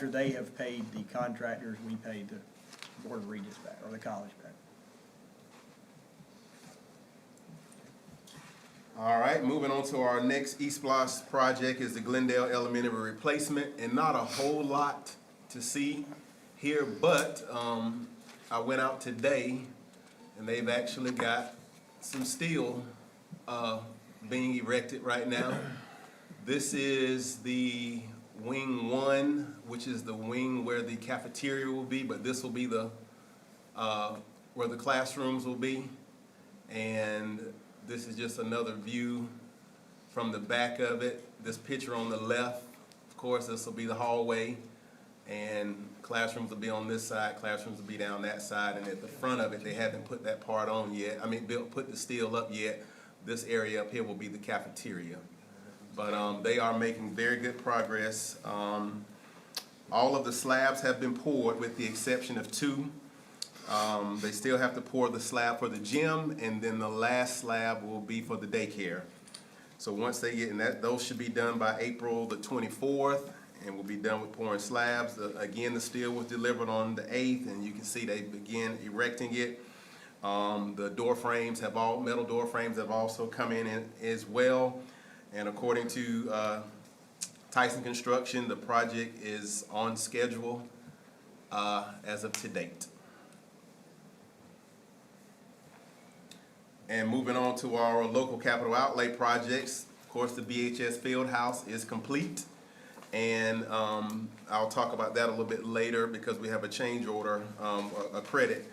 Speaker 2: they have paid the contractors, we pay the Board of Regents back, or the college back.
Speaker 12: All right, moving on to our next East Blos project is the Glendale Elementary replacement, and not a whole lot to see here, but I went out today and they've actually got some steel being erected right now. This is the wing 1, which is the wing where the cafeteria will be, but this will be the where the classrooms will be. And this is just another view from the back of it. This picture on the left, of course, this will be the hallway, and classrooms will be on this side, classrooms will be down that side, and at the front of it, they haven't put that part on yet. I mean, put the steel up yet. This area up here will be the cafeteria. But they are making very good progress. All of the slabs have been poured with the exception of 2. They still have to pour the slab for the gym, and then the last slab will be for the daycare. So once they get in that, those should be done by April the 24th, and we'll be done with pouring slabs. Again, the steel was delivered on the 8th, and you can see they began erecting it. The door frames metal door frames have also come in as well. And according to Tyson Construction, the project is on schedule as of to date. And moving on to our local capital outlay projects, of course, the BHS field house is complete. And I'll talk about that a little bit later because we have a change order, a credit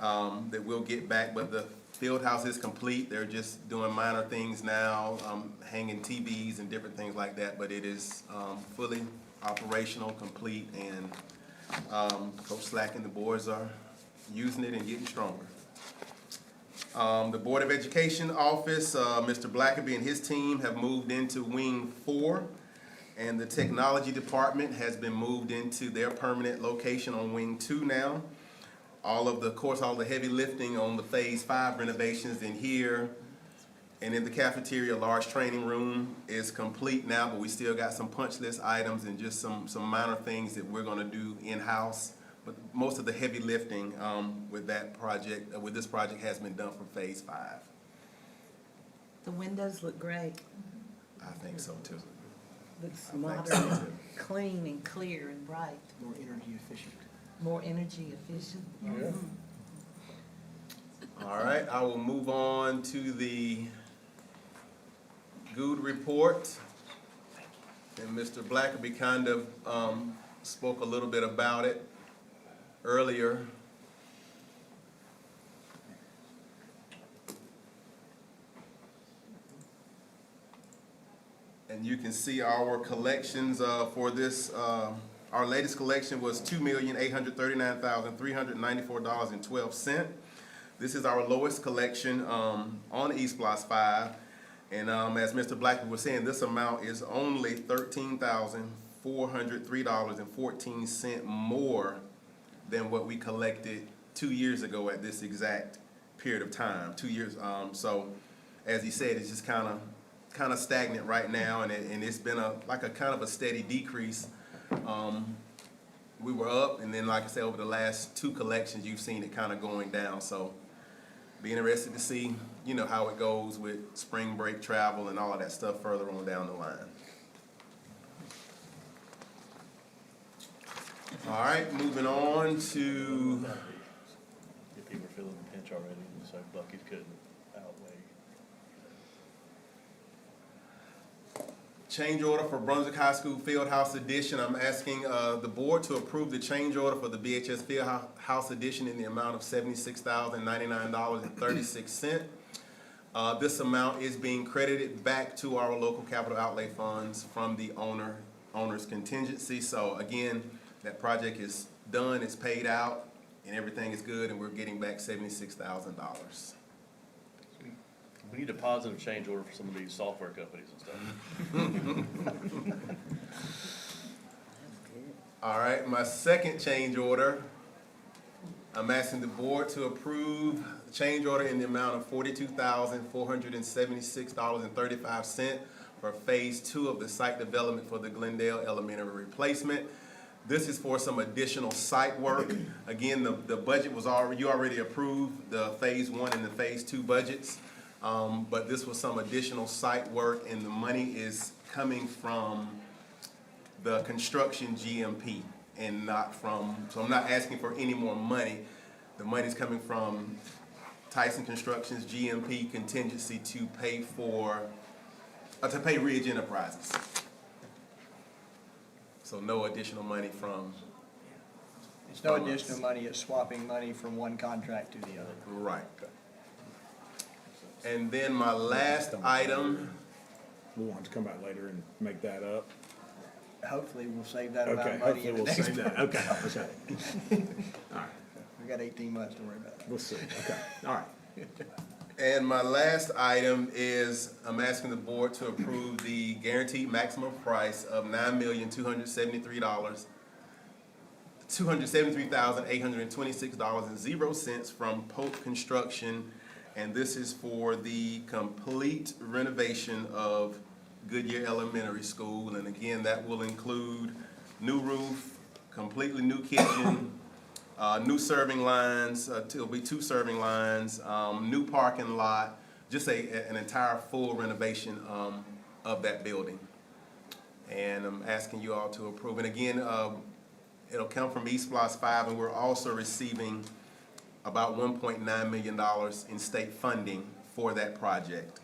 Speaker 12: that we'll get back. But the field house is complete. They're just doing minor things now, hanging TVs and different things like that. But it is fully operational, complete, and Coach Slack and the boys are using it and getting stronger. The Board of Education office, Mr. Blackaby and his team have moved into Wing 4, and the Technology Department has been moved into their permanent location on Wing 2 now. All the heavy lifting on the Phase 5 renovations in here and in the cafeteria, large training room is complete now, but we still got some punch list items and just some minor things that we're gonna do in-house. But most of the heavy lifting with this project has been done for Phase 5.
Speaker 11: The windows look great.
Speaker 12: I think so too.
Speaker 11: Looks
Speaker 12: I think
Speaker 11: modern,
Speaker 12: so,
Speaker 11: and
Speaker 12: too.
Speaker 11: clean and clear and bright.
Speaker 2: More energy efficient.
Speaker 11: More energy efficient.
Speaker 13: Yeah.
Speaker 12: All right, I will move on to the Good report. And Mr. Blackaby kind of spoke a little bit about it earlier. And you can see our collections for this, our latest collection was $2,839,394.12. This is our lowest collection on East Blos 5. And as Mr. Blackaby was saying, this amount is only $13,403.14 more than what we collected 2 years ago at this exact period of time, 2 years. So as he said, it's just kind of kind of stagnant right now, and it's been like a kind of a steady decrease. We were up, and then, like I said, over the last 2 collections, you've seen it kind of going down. So be interested to see, how it goes with spring break travel and all of that stuff further on down the line. All right, moving on to,
Speaker 1: If people are feeling the pinch already, so Bucky's couldn't outweigh.
Speaker 12: change order for Brunswick High School Fieldhouse Edition. I'm asking the board to approve the change order for the BHS Fieldhouse Edition in the amount of $76,099.36. This amount is being credited back to our local capital outlay funds from the owner's contingency. So again, that project is done, it's paid out, and everything is good, and we're getting back $76,000.
Speaker 1: We need a positive change order for some of these software companies and stuff.
Speaker 12: All right, my second change order, I'm asking the board to approve the change order in the amount of $42,476.35 for Phase 2 of the site development for the Glendale Elementary replacement. This is for some additional site work. Again, the budget was you already approved the Phase 1 and the Phase 2 budgets. But this was some additional site work, and the money is coming from the construction GMP and not from, so I'm not asking for any more money. The money's coming from Tyson Construction's GMP contingency to pay Ridge Enterprises. So no additional money from.
Speaker 2: It's no additional money, it's swapping money from one contract to the other.
Speaker 12: Right. And then my last item,
Speaker 9: We'll want to come back later and make that up.
Speaker 2: Hopefully, we'll save that amount
Speaker 9: Okay,
Speaker 2: of money
Speaker 9: hopefully
Speaker 2: in the
Speaker 9: we'll
Speaker 2: next
Speaker 9: save that.
Speaker 2: one.
Speaker 9: Okay, okay. All right,
Speaker 2: We got 18 months to worry about it.
Speaker 9: we'll see. Okay, all right.
Speaker 12: and my last item is I'm asking the board to approve the guaranteed maximum price of $273,826.00 from Pope Construction. And this is for the complete renovation of Goodyear Elementary School. And again, that will include new roof, completely new kitchen, new serving lines, it'll be 2 serving lines, new parking lot, just an entire full renovation of that building. And I'm asking you all to approve. And again, it'll come from East Plus 5, and we're also receiving about $1.9 million in state funding for that project.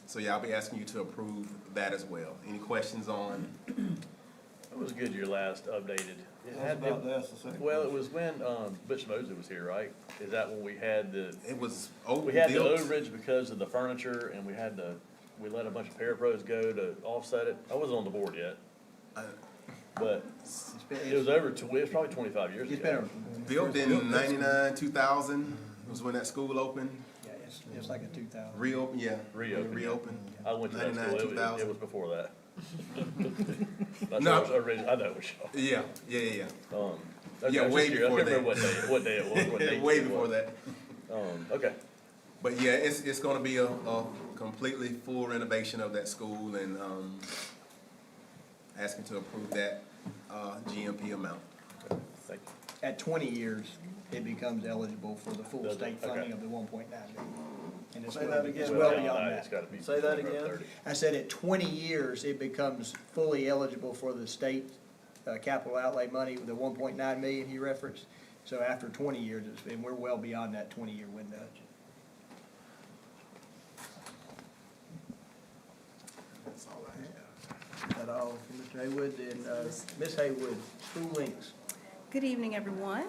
Speaker 12: So yeah, I'll be asking you to approve that as well. Any questions on?
Speaker 1: It was good your last updated. It
Speaker 7: I was
Speaker 1: had-
Speaker 7: about to ask the same
Speaker 1: Well, it
Speaker 7: question.
Speaker 1: was when Butch Mosley was here, right? Is that when we had
Speaker 12: It was
Speaker 1: we had the
Speaker 12: built.
Speaker 1: overage because of the furniture, and we let a bunch of parapros go to offset it? I wasn't on the board yet, but it was it was probably 25 years
Speaker 2: It's
Speaker 1: ago.
Speaker 2: been,
Speaker 12: Built in 99, 2000 was when that school opened.
Speaker 2: yeah, it's like a 2000.
Speaker 12: Reopened, yeah.
Speaker 1: Reopened.
Speaker 12: Reopened.
Speaker 1: I went to that
Speaker 12: 99,
Speaker 1: school, it
Speaker 12: 2000.
Speaker 1: was before that.
Speaker 12: No.
Speaker 1: No. I know it was y'all.
Speaker 12: Yeah.
Speaker 1: Okay,
Speaker 12: Yeah,
Speaker 1: I was
Speaker 12: way
Speaker 1: just curious.
Speaker 12: before
Speaker 1: I can't remember
Speaker 12: that.
Speaker 1: what day it was, what date
Speaker 12: Way
Speaker 1: it
Speaker 12: before
Speaker 1: was.
Speaker 12: that.
Speaker 1: Okay,
Speaker 12: But yeah, it's gonna be a completely full renovation of that school, and asking to approve that GMP amount.
Speaker 1: thank you.
Speaker 2: At 20 years, it becomes eligible for the full
Speaker 1: Does it?
Speaker 2: state funding
Speaker 1: Okay.
Speaker 2: of the 1.9 million. And it's
Speaker 7: Say
Speaker 2: well,
Speaker 7: that again.
Speaker 2: it's
Speaker 1: Well,
Speaker 2: well
Speaker 1: beyond
Speaker 2: beyond
Speaker 1: It's
Speaker 2: that.
Speaker 1: gotta be.
Speaker 7: Say that
Speaker 1: about
Speaker 7: again?
Speaker 1: 30.
Speaker 2: I said at 20 years, it becomes fully eligible for the state capital outlay money, the 1.9 million he referenced. So after 20 years, and we're well beyond that 20-year window.
Speaker 12: That's all I have.
Speaker 2: Is that all from Mr. Haywood? And Ms. Haywood, School Links.
Speaker 14: Good evening, everyone.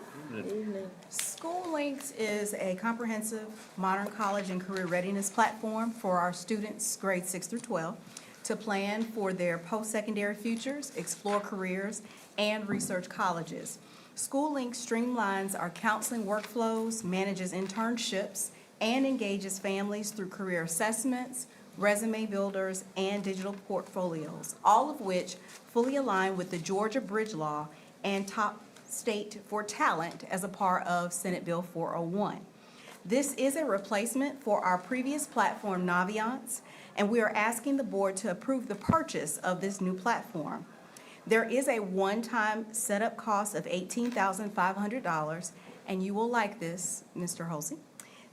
Speaker 14: School Links is a comprehensive modern college and career readiness platform for our students, grades 6 through 12, to plan for their post-secondary futures, explore careers, and research colleges. School Links streamlines our counseling workflows, manages internships, and engages families through career assessments, resume builders, and digital portfolios, all of which fully align with the Georgia Bridge Law and Top State for Talent as a part of Senate Bill 401. This is a replacement for our previous platform, Naviance, and we are asking the board to approve the purchase of this new platform. There is a one-time setup cost of $18,500, and you will like this, Mr. Holsey.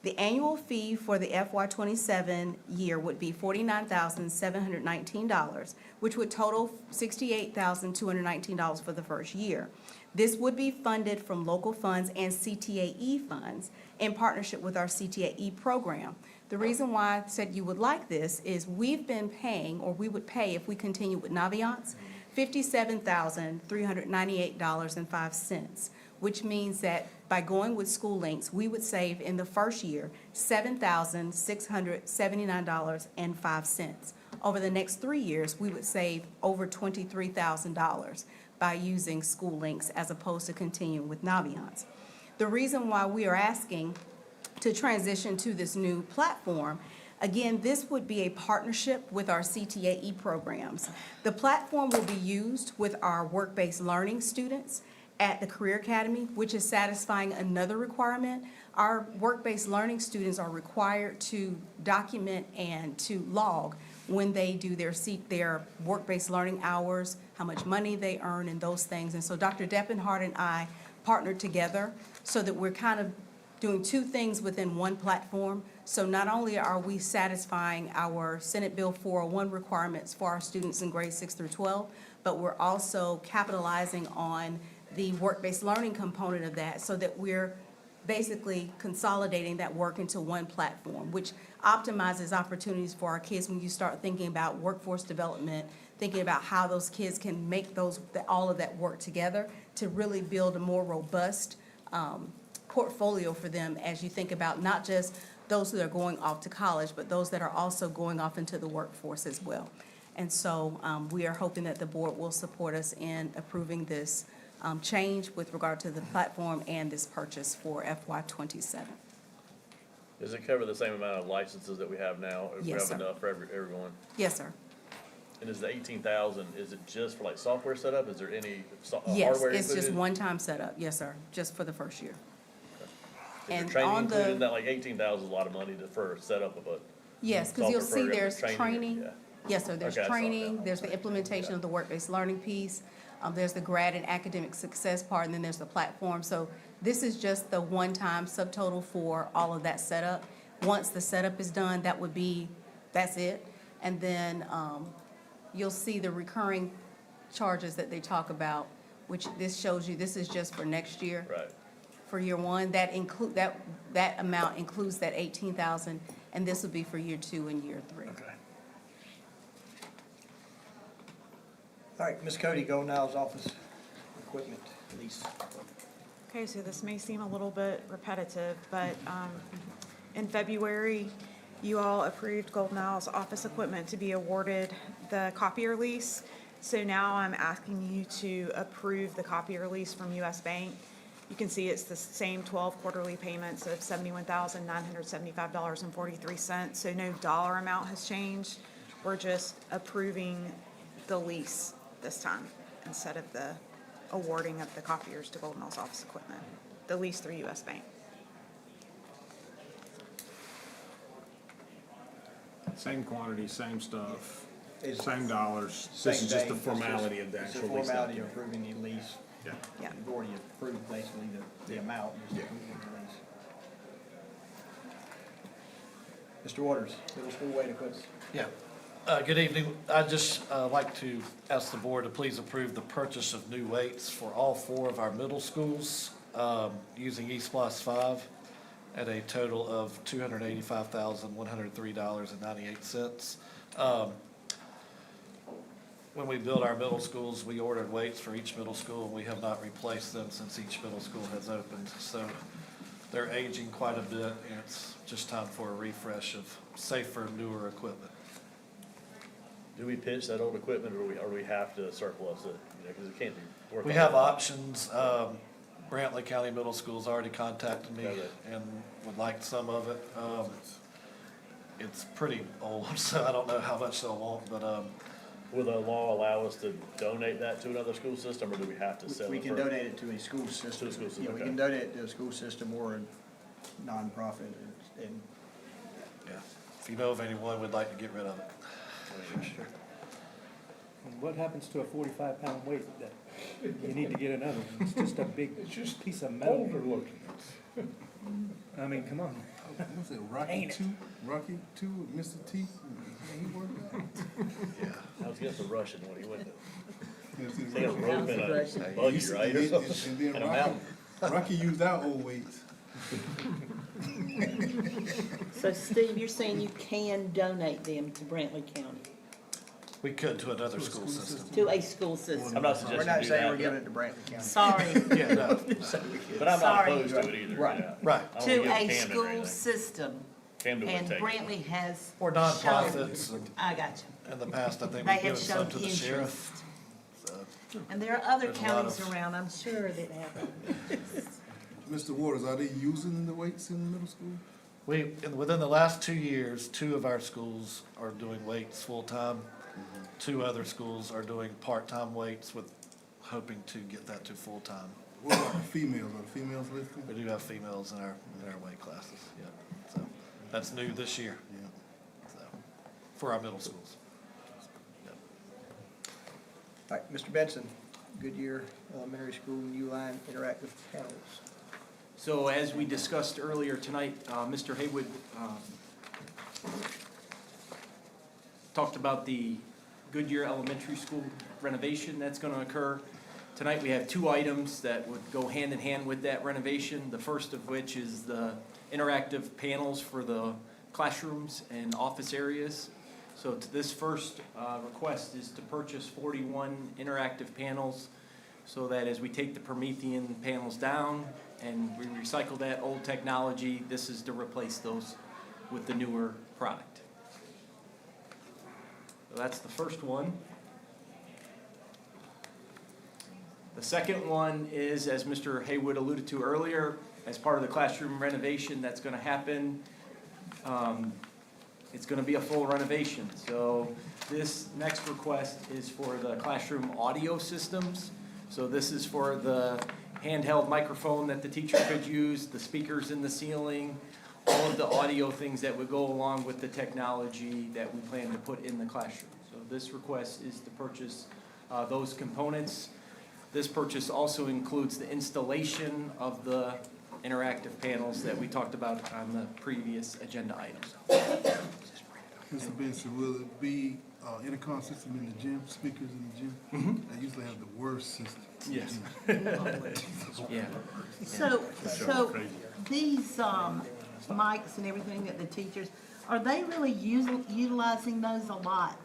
Speaker 14: The annual fee for the FY '27 year would be $49,719, which would total $68,219 for the first year. This would be funded from local funds and CTAE funds in partnership with our CTAE program. The reason why I said you would like this is we've been paying, or we would pay if we continue with Naviance, $57,398.05, which means that by going with School Links, we would save in the first year $7,679.05. Over the next 3 years, we would save over $23,000 by using School Links as opposed to continuing with Naviance. The reason why we are asking to transition to this new platform, again, this would be a partnership with our CTAE programs. The platform will be used with our work-based learning students at the Career Academy, which is satisfying another requirement. Our work-based learning students are required to document and to log when they do their work-based learning hours, how much money they earn, and those things. And so Dr. Deppenhart and I partnered together so that we're kind of doing two things within one platform. So not only are we satisfying our Senate Bill 401 requirements for our students in grades 6 through 12, but we're also capitalizing on the work-based learning component of that so that we're basically consolidating that work into one platform, which optimizes opportunities for our kids when you start thinking about workforce development, thinking about how those kids can make all of that work together to really build a more robust portfolio for them as you think about not just those who are going off to college, but those that are also going off into the workforce as well. And so we are hoping that the board will support us in approving this change with regard to the platform and this purchase for FY '27.
Speaker 1: Does it cover the same amount of licenses that we have now? If we
Speaker 14: Yes,
Speaker 1: have
Speaker 14: sir.
Speaker 1: enough for everyone?
Speaker 14: Yes, sir.
Speaker 1: And is the 18,000, is it just for like software setup? Is there any
Speaker 14: Yes,
Speaker 1: hardware
Speaker 14: it's just
Speaker 1: included?
Speaker 14: one-time setup. Yes, sir, just for the first year.
Speaker 1: Is there
Speaker 14: and
Speaker 1: training
Speaker 14: on the-
Speaker 1: included in that? Like 18,000 is a lot of money for a setup of a
Speaker 14: Yes, because you'll
Speaker 1: software
Speaker 14: see
Speaker 1: program,
Speaker 14: there's training.
Speaker 1: yeah.
Speaker 14: Yes, sir, there's
Speaker 1: Okay, I saw
Speaker 14: training,
Speaker 1: that.
Speaker 14: there's the implementation of the work-based learning piece, there's the grad and academic success part, and then there's the platform. So this is just the one-time subtotal for all of that setup. Once the setup is done, that's it. And then you'll see the recurring charges that they talk about, which this shows you, this is just for next year.
Speaker 1: Right.
Speaker 14: For year one, that amount includes that 18,000, and this will be for year 2 and year 3.
Speaker 1: Okay.
Speaker 2: All right, Ms. Cody, Golden Isles Office Equipment Lease.
Speaker 3: Okay, so this may seem a little bit repetitive, but in February, you all approved Golden Isles Office Equipment to be awarded the copier lease. So now I'm asking you to approve the copier lease from US Bank. You can see it's the same 12 quarterly payments of $71,975.43. So no dollar amount has changed. We're just approving the lease this time instead of the awarding of the copiers to Golden Isles Office Equipment, the lease through US Bank.
Speaker 9: Same quantity, same stuff,
Speaker 2: It's
Speaker 9: same dollars.
Speaker 2: Same
Speaker 9: This is just the
Speaker 2: thing, it's
Speaker 9: formality of the
Speaker 2: it's
Speaker 9: actual
Speaker 2: the
Speaker 9: lease.
Speaker 2: formality of approving the lease.
Speaker 9: Yeah.
Speaker 3: Yeah.
Speaker 2: You've already approved basically the amount, just
Speaker 9: Yeah.
Speaker 2: approving the lease. Mr. Waters, middle school way to quit.
Speaker 15: Yeah. Good evening. I'd just like to ask the board to please approve the purchase of new weights for all 4 of our middle schools using eSplosh 5 at a total of $285,103.98. When we built our middle schools, we ordered weights for each middle school, and we have not replaced them since each middle school has opened. So they're aging quite a bit, and it's just time for a refresh of safer, newer equipment.
Speaker 1: Do we pitch that old equipment, or we have to surplus it? Because it can't be worth.
Speaker 15: We have options. Brantley County Middle School's already contacted me
Speaker 1: Okay.
Speaker 15: and would like some of it. It's pretty old, so I don't know how much they'll want, but,
Speaker 1: Will the law allow us to donate that to another school system, or do we have to sell it?
Speaker 2: We can
Speaker 1: for-
Speaker 2: donate it to a school system.
Speaker 1: To a school system,
Speaker 2: Yeah, we
Speaker 1: okay.
Speaker 2: can donate it to a school system or nonprofit, and
Speaker 15: Yeah. If you know of anyone, we'd like to get rid of it.
Speaker 4: And what happens to a 45-pound weight that you need to get another one? It's just a big piece of metal.
Speaker 13: Older looking.
Speaker 4: I mean, come on.
Speaker 6: What's it, Rocky Two? Rocky Two with Mr. T? He worked out.
Speaker 1: I was getting the Russian when he went to,
Speaker 6: Yes, he's
Speaker 1: they got a
Speaker 6: right.
Speaker 1: rope and a buggy, right, or
Speaker 6: And
Speaker 1: something,
Speaker 6: then
Speaker 1: and a mountain.
Speaker 6: Rocky used our old weights.
Speaker 11: So Steve, you're saying you can donate them to Brantley County,
Speaker 15: We could to another school system.
Speaker 11: to a school system?
Speaker 1: I'm not
Speaker 2: we're
Speaker 1: suggesting
Speaker 2: not
Speaker 1: do
Speaker 2: saying we're
Speaker 1: that,
Speaker 2: giving it to Brantley County.
Speaker 11: Sorry,
Speaker 15: Yeah, no,
Speaker 1: but I'm not
Speaker 11: Sorry.
Speaker 1: opposed to it either.
Speaker 2: Right.
Speaker 1: yeah.
Speaker 15: right.
Speaker 1: I don't
Speaker 11: to
Speaker 1: wanna give
Speaker 11: a
Speaker 1: Camden or
Speaker 11: school
Speaker 1: anything.
Speaker 11: system,
Speaker 1: Camden would
Speaker 11: and
Speaker 1: take it.
Speaker 11: Brantley has.
Speaker 15: Or nonprofits.
Speaker 11: shown- I got you.
Speaker 15: In the past, I think
Speaker 11: They
Speaker 15: we've given
Speaker 11: have
Speaker 15: some
Speaker 11: shown
Speaker 15: to the sheriff.
Speaker 11: interest.
Speaker 15: So,
Speaker 11: And there are other
Speaker 15: There's a lot
Speaker 11: counties
Speaker 15: of-
Speaker 11: around, I'm sure, that have them.
Speaker 6: Mr. Waters, are they using the weights in the middle school?
Speaker 15: within the last 2 years, 2 of our schools are doing weights full-time. 2 other schools are doing part-time weights with, hoping to get that to full-time.
Speaker 6: What about the females? Are the females listed?
Speaker 15: We do have females in our weight classes, yeah. So, that's new this year,
Speaker 6: Yeah.
Speaker 15: so, for our middle schools. Yep.
Speaker 2: All right, Mr. Benson, Goodyear Elementary School New Line Interactive Panels.
Speaker 10: So as we discussed earlier tonight, Mr. Haywood talked about the Goodyear Elementary School renovation that's going to occur. Tonight, we have 2 items that would go hand in hand with that renovation. The first of which is the interactive panels for the classrooms and office areas. So this first request is to purchase 41 interactive panels so that as we take the Promethean panels down and we recycle that old technology, this is to replace those with the newer product. So that's the first one. The second one is, as Mr. Haywood alluded to earlier, as part of the classroom renovation that's going to happen. It's going to be a full renovation. So this next request is for the classroom audio systems. So this is for the handheld microphone that the teacher could use, the speakers in the ceiling, all of the audio things that would go along with the technology that we plan to put in the classroom. So this request is to purchase those components. This purchase also includes the installation of the interactive panels that we talked about on the previous agenda items.
Speaker 6: Mr. Benson, will it be intercom system in the gym, speakers in the gym? They usually have the worst system.
Speaker 10: Yes. Yeah.
Speaker 11: So these mics and everything that the teachers, are they really utilizing those a lot?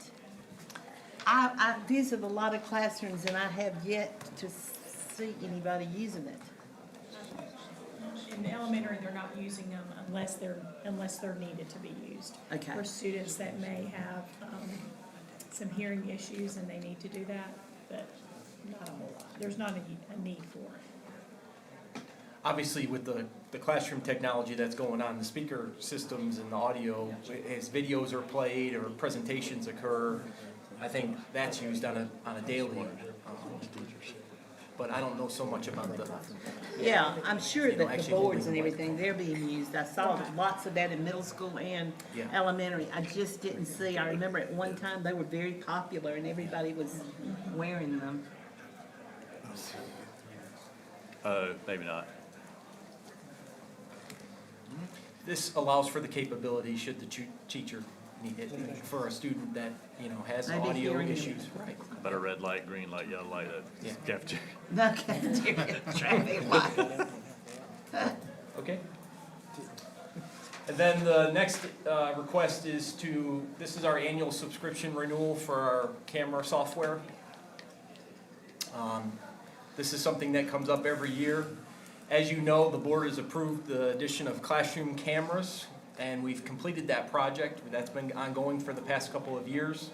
Speaker 11: I visit a lot of classrooms and I have yet to see anybody using it.
Speaker 16: In the elementary, they're not using them unless they're needed to be used.
Speaker 11: Okay.
Speaker 16: For students that may have some hearing issues and they need to do that, but not a whole lot. There's not a need for it.
Speaker 10: Obviously, with the classroom technology that's going on, the speaker systems and the audio, as videos are played or presentations occur, I think that's used on a daily. But I don't know so much about the.
Speaker 11: Yeah, I'm sure
Speaker 10: You know,
Speaker 11: that the
Speaker 10: actually
Speaker 11: boards
Speaker 10: holding
Speaker 11: and
Speaker 10: the
Speaker 11: everything, they're being used. I saw lots of that in middle school and
Speaker 10: Yeah.
Speaker 11: elementary. I just didn't see, I remember at one time they were very popular and everybody was wearing them.
Speaker 1: Maybe not.
Speaker 10: This allows for the capability, should the teacher need it, for a student that, has
Speaker 11: Maybe
Speaker 10: audio
Speaker 11: hearing
Speaker 10: issues. Right.
Speaker 1: But a red light, green light, yellow light,
Speaker 10: Yeah.
Speaker 1: cafeteria.
Speaker 11: The cafeteria traffic light.
Speaker 10: Okay. And then the next request is this is our annual subscription renewal for our camera software. This is something that comes up every year. As you know, the board has approved the addition of classroom cameras, and we've completed that project. That's been ongoing for the past couple of years.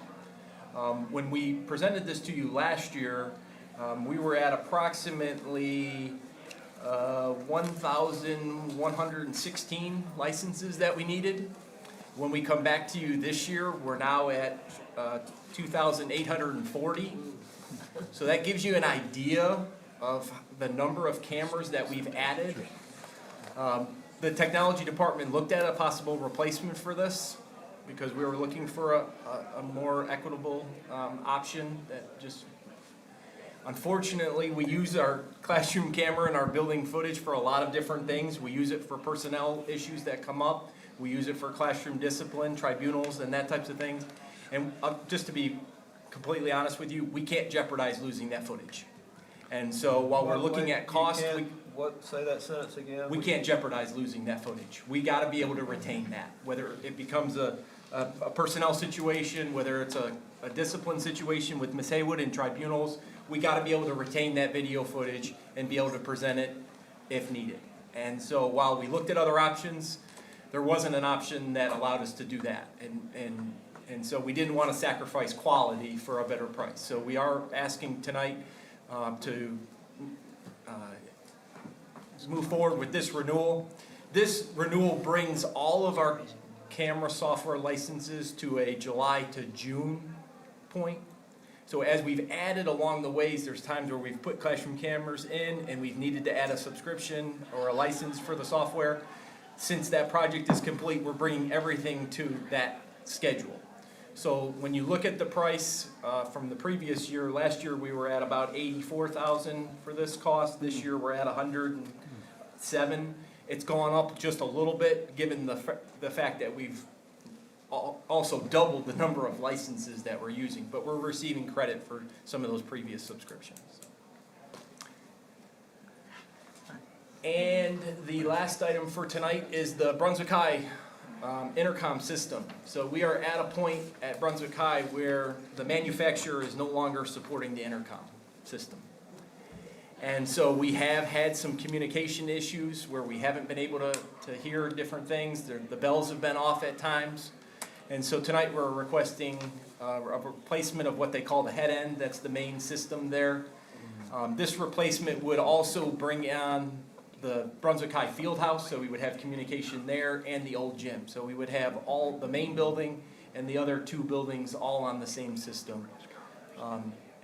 Speaker 10: When we presented this to you last year, we were at approximately 1,116 licenses that we needed. When we come back to you this year, we're now at 2,840. So that gives you an idea of the number of cameras that we've added. the technology department looked at a possible replacement for this because we were looking for a more equitable option that just, unfortunately, we use our classroom camera and our building footage for a lot of different things. We use it for personnel issues that come up. We use it for classroom discipline, tribunals, and that types of things. And just to be completely honest with you, we can't jeopardize losing that footage. And so while we're looking at cost,
Speaker 7: Say that sentence again?
Speaker 10: we can't jeopardize losing that footage. We gotta be able to retain that, whether it becomes a personnel situation, whether it's a discipline situation with Ms. Haywood and tribunals, we gotta be able to retain that video footage and be able to present it if needed. And so while we looked at other options, there wasn't an option that allowed us to do that. And so we didn't wanna sacrifice quality for a better price. So we are asking tonight to move forward with this renewal. This renewal brings all of our camera software licenses to a July to June point. So as we've added along the ways, there's times where we've put classroom cameras in and we've needed to add a subscription or a license for the software. Since that project is complete, we're bringing everything to that schedule. So when you look at the price from the previous year, last year we were at about $84,000 for this cost. This year we're at $107,000. It's gone up just a little bit, given the fact that we've also doubled the number of licenses that we're using, but we're receiving credit for some of those previous subscriptions. And the last item for tonight is the Brunswick High intercom system. So we are at a point at Brunswick High where the manufacturer is no longer supporting the intercom system. And so we have had some communication issues where we haven't been able to hear different things. The bells have been off at times. And so tonight we're requesting a replacement of what they call the head end. That's the main system there. This replacement would also bring on the Brunswick High Field House, so we would have communication there, and the old gym. So we would have all the main building and the other two buildings all on the same system.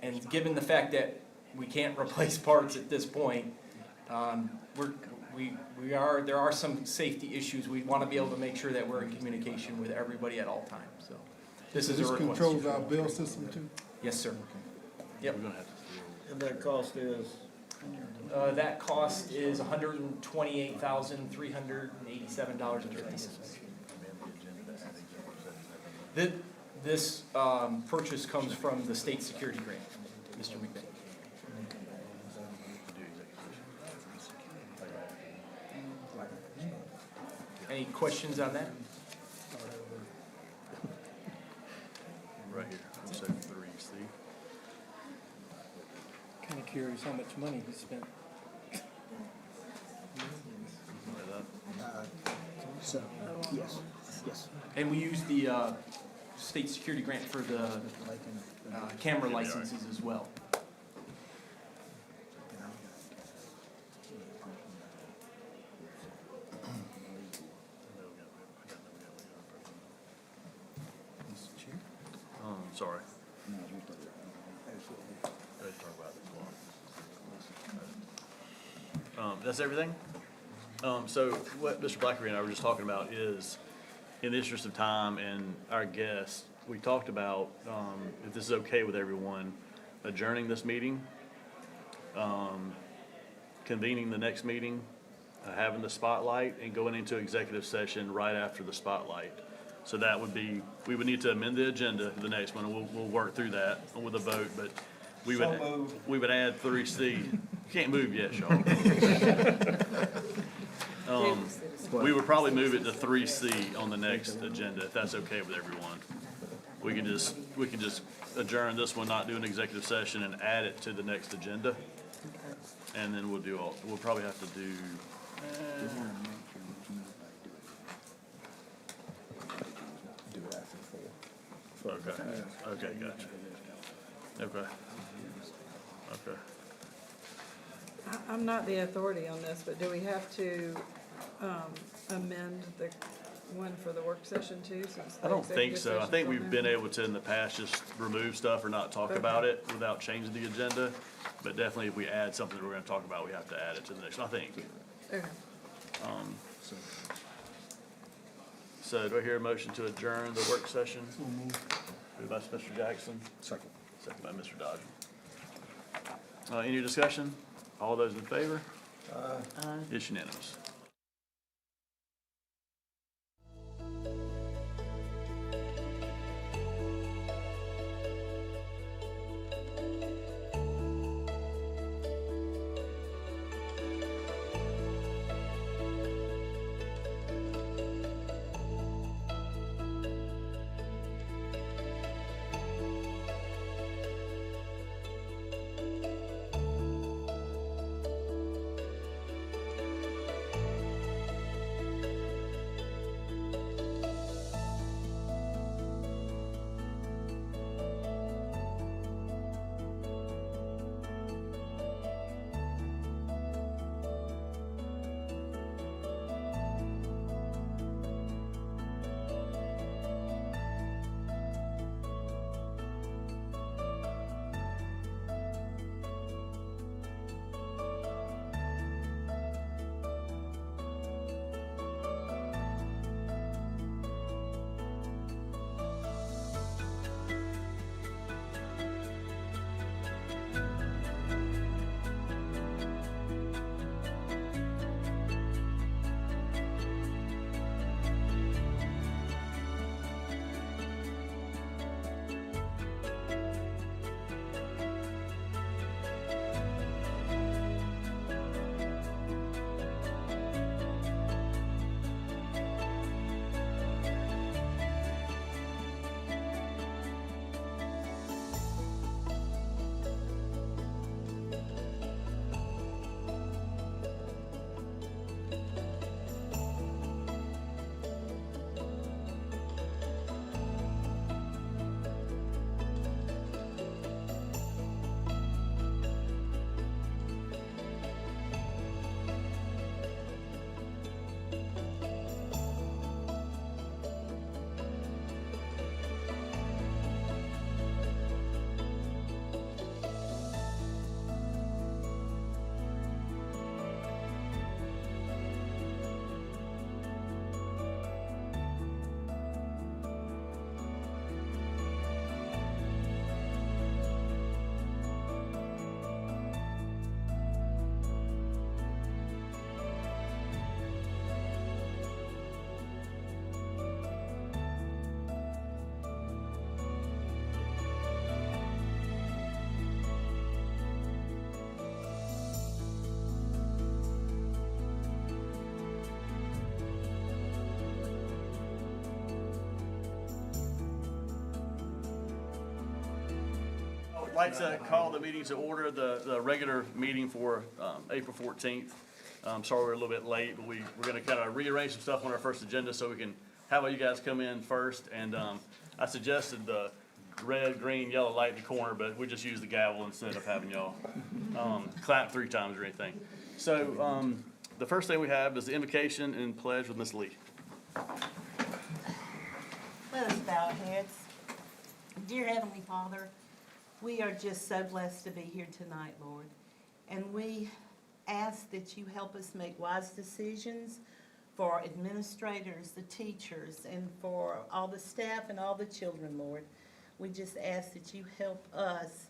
Speaker 10: And given the fact that we can't replace parts at this point, there are some safety issues. We want to be able to make sure that we're in communication with everybody at all times. So this is a request.
Speaker 6: This controls our bill system too?
Speaker 10: Yes, sir. Yep.
Speaker 7: And that cost is?
Speaker 10: That cost is $128,387.50. This purchase comes from the state security grant, Mr. McVeigh. Any questions on that?
Speaker 1: Right here, I'm saying 3C.
Speaker 4: Kind of curious how much money he spent.
Speaker 2: Yes.
Speaker 10: And we use the state security grant for the camera licenses as well.
Speaker 1: Sorry. That's everything? So what Mr. Blackery and I were just talking about is, in the interest of time and our guests, we talked about, if this is okay with everyone, adjourning this meeting, convening the next meeting, having the spotlight, and going into executive session right after the spotlight. So that would be, we would need to amend the agenda for the next one, and we'll work through that with a vote, but we would add 3C. You can't move yet, Sean. We would probably move it to 3C on the next agenda, if that's okay with everyone. We can just adjourn this one, not do an executive session, and add it to the next agenda. And then we'll probably have to do, okay, gotcha. Okay.
Speaker 8: I'm not the authority on this, but do we have to amend the one for the work session too? Since the
Speaker 1: I don't think
Speaker 8: executive
Speaker 1: so. I
Speaker 8: session's
Speaker 1: think
Speaker 8: on
Speaker 1: we've
Speaker 8: there?
Speaker 1: been able to, in the past, just remove stuff or not talk about it without changing the agenda. But definitely if we add something that we're gonna talk about, we have to add it to the next one, I think.
Speaker 8: Okay.
Speaker 1: So do I hear a motion to adjourn the work session? Moved by Mr. Jackson.
Speaker 9: Second.
Speaker 1: Second by Mr. Dodger. Any discussion? All those in favor? It's unanimous. I'd like to call the meeting to order, the regular meeting for April 14th. Sorry we're a little bit late, but we're going to kind of rearrange some stuff on our first agenda so we can have all you guys come in first. And I suggested the red, green, yellow light in the corner, but we just use the gavel instead of having y'all clap 3 times or anything. So the first thing we have is the invocation and pledge with Ms. Lee.
Speaker 11: Let us bow our heads. Dear Heavenly Father, we are just so blessed to be here tonight, Lord. And we ask that you help us make wise decisions for our administrators, the teachers, and for all the staff and all the children, Lord. We just ask that you help us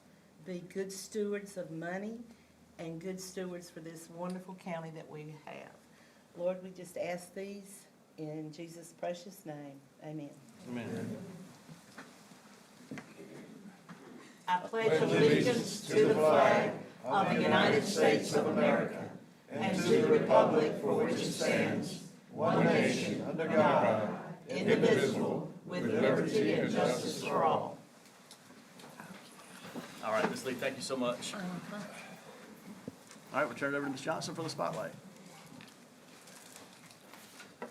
Speaker 11: be good stewards of money and good stewards for this wonderful county that we have. Lord, we just ask these in Jesus' precious name. Amen.
Speaker 1: Amen.
Speaker 11: I pledge allegiance to the flag of the United States of America and to the republic for which it stands, one nation, under God, indivisible, with liberty and justice for all.
Speaker 1: All right, Ms. Lee, thank you so much. All right, we'll turn it over to Ms. Johnson for the spotlight.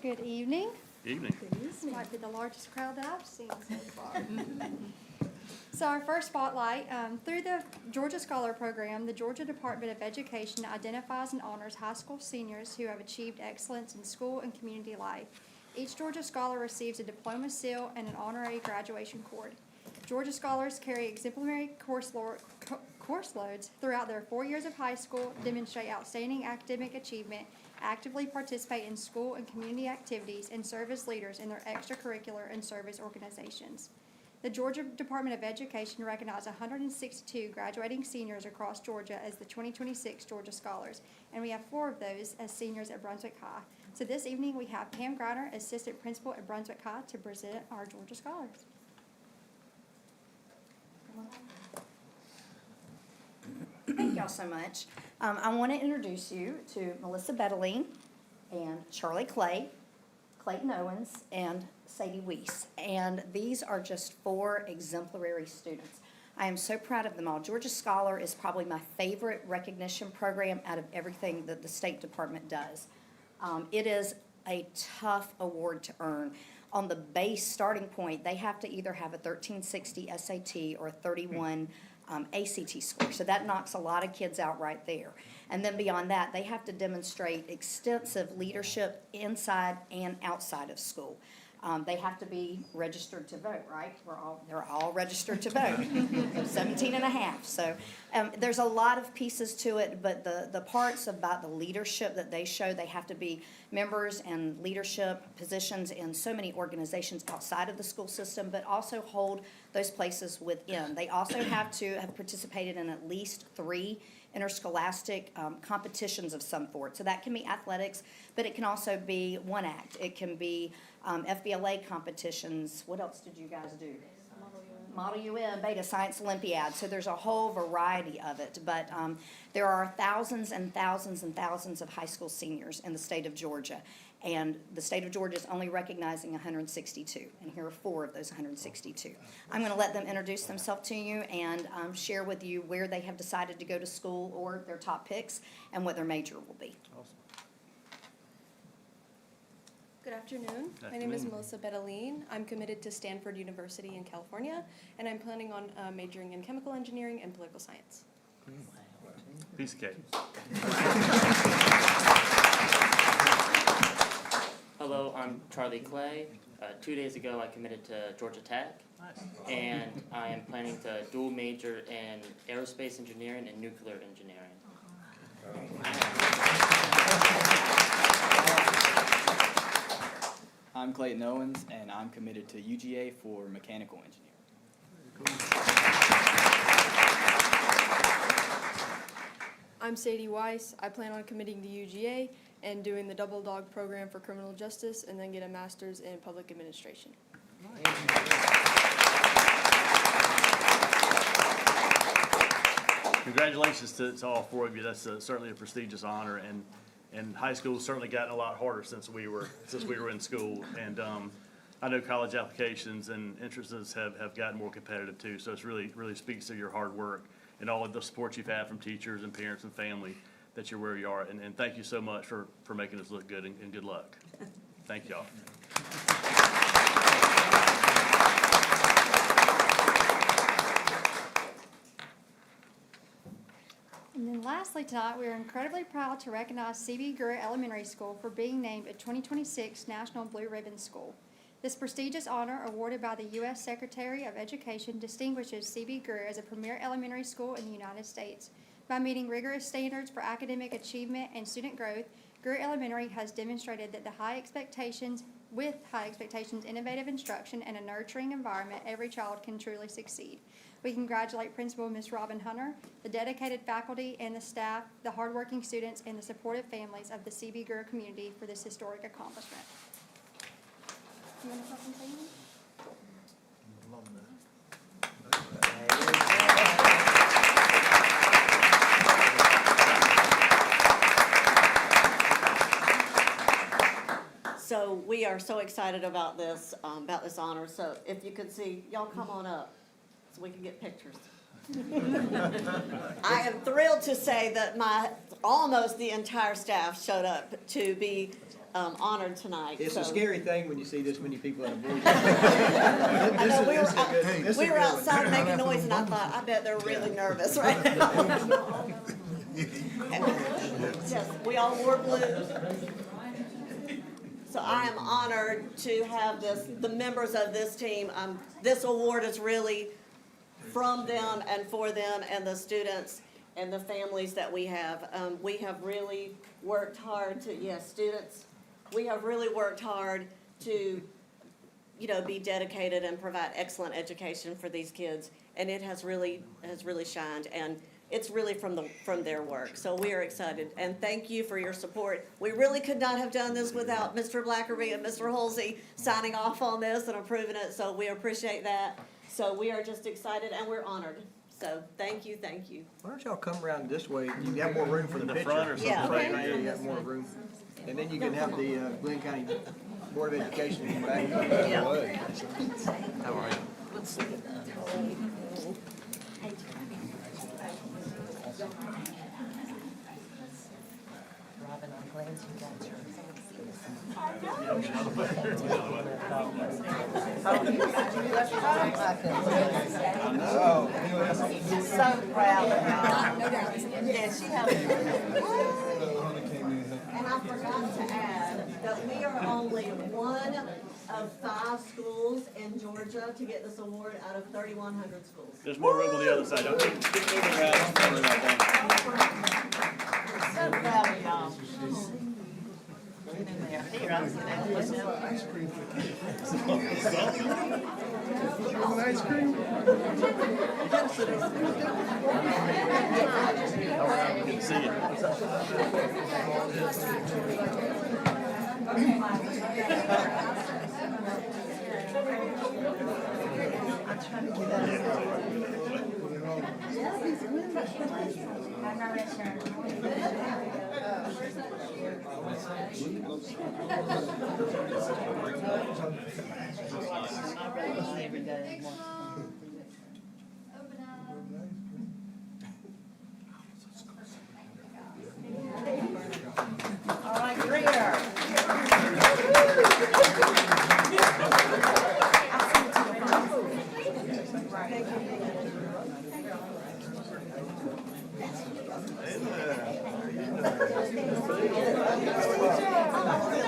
Speaker 17: Good evening.
Speaker 1: Evening.
Speaker 17: This might be the largest crowd that I've seen so far. So our first spotlight, through the Georgia Scholar Program, the Georgia Department of Education identifies and honors high school seniors who have achieved excellence in school and community life. Each Georgia Scholar receives a diploma seal and an honorary graduation cord. Georgia Scholars carry exemplary course loads throughout their 4 years of high school, demonstrate outstanding academic achievement, actively participate in school and community activities, and serve as leaders in their extracurricular and service organizations. The Georgia Department of Education recognized 162 graduating seniors across Georgia as the 2026 Georgia Scholars, and we have 4 of those as seniors at Brunswick High. So this evening, we have Pam Griner, Assistant Principal at Brunswick High, to present our Georgia Scholars.
Speaker 18: Thank y'all so much. I want to introduce you to Melissa Bedeline and Charlie Clay, Clayton Owens, and Sadie Weiss. And these are just 4 exemplary students. I am so proud of them all. Georgia Scholar is probably my favorite recognition program out of everything that the State Department does. It is a tough award to earn. On the base starting point, they have to either have a 1360 SAT or a 31 ACT score. So that knocks a lot of kids out right there. And then beyond that, they have to demonstrate extensive leadership inside and outside of school. They have to be registered to vote, right? They're all registered to vote. 17 and a half. So there's a lot of pieces to it, but the parts about the leadership that they show, they have to be members and leadership positions in so many organizations outside of the school system, but also hold those places within. They also have to have participated in at least 3 interscholastic competitions of some sort. So that can be athletics, but it can also be one act. It can be FBLA competitions. What else did you guys do? Model UN, Beta Science Olympiad. So there's a whole variety of it. But there are thousands and thousands and thousands of high school seniors in the state of Georgia. And the state of Georgia is only recognizing 162. And here are 4 of those 162. I'm going to let them introduce themselves to you and share with you where they have decided to go to school or their top picks and what their major will be.
Speaker 1: Awesome.
Speaker 19: Good afternoon. My name is Melissa Bedeline. I'm committed to Stanford University in California, and I'm planning on majoring in chemical engineering and political science.
Speaker 1: Piece of cake.
Speaker 20: Hello, I'm Charlie Clay. 2 days ago, I committed to Georgia Tech, and I am planning to dual major in aerospace engineering and nuclear engineering.
Speaker 21: I'm Clayton Owens, and I'm committed to UGA for mechanical engineering.
Speaker 19: I'm Sadie Weiss. I plan on committing to UGA and doing the Double Dog program for criminal justice and then get a master's in public administration.
Speaker 1: Congratulations to all 4 of you. That's certainly a prestigious honor, and high school's certainly gotten a lot harder since we were in school. And I know college applications and entrances have gotten more competitive too. So it's really speaks to your hard work and all of the support you've had from teachers and parents and family that you're where you are. And thank you so much for making us look good, and good luck. Thank y'all.
Speaker 17: And then lastly tonight, we are incredibly proud to recognize C.B. Greer Elementary School for being named a 2026 National Blue Ribbon School. This prestigious honor, awarded by the U.S. Secretary of Education, distinguishes C.B. Greer as a premier elementary school in the United States. By meeting rigorous standards for academic achievement and student growth, Greer Elementary has demonstrated that with high expectations, innovative instruction, and a nurturing environment, every child can truly succeed. We congratulate Principal Ms. Robin Hunter, the dedicated faculty and the staff, the hardworking students, and the supportive families of the C.B. Greer community for this historic accomplishment. You want to talk and say anything?
Speaker 22: So we are so excited about this honor. So if you could see, y'all come on up so we can get pictures. I am thrilled to say that almost the entire staff showed up to be honored tonight.
Speaker 2: It's a scary thing when you see this many people at a board.
Speaker 22: I know we were outside making noise, and I thought, I bet they're really nervous right now. Yes, we all wore blue. So I am honored to have the members of this team. This award is really from them and for them and the students. and the families that we have. We have really worked hard to, yes, students, we have really worked hard to, you know, be dedicated and provide excellent education for these kids. And it has really shined, and it's really from their work. So we are excited, and thank you for your support. We really could not have done this without Mr. Blackerby and Mr. Halsey signing off on this and approving it, so we appreciate that. So we are just excited and we're honored. So thank you, thank you.
Speaker 2: Why don't y'all come around this way? You got more room for the
Speaker 1: The
Speaker 2: picture.
Speaker 1: front or something?
Speaker 22: Yeah.
Speaker 2: Right here, you got more room. And then you can have the Glynn County Board of Education in the back.
Speaker 1: How are you?
Speaker 11: So proud of y'all. Yeah, she has.
Speaker 22: And I forgot to add that we are only one of 5 schools in Georgia to get this award out of 3,100 schools.
Speaker 1: There's more room on the other side. Don't keep moving around. Don't worry about that.
Speaker 11: So proud of y'all. Get in there. Here, I'll sit down.
Speaker 6: Ice cream for kids. You want ice cream?
Speaker 1: See you.
Speaker 11: All right, Greer.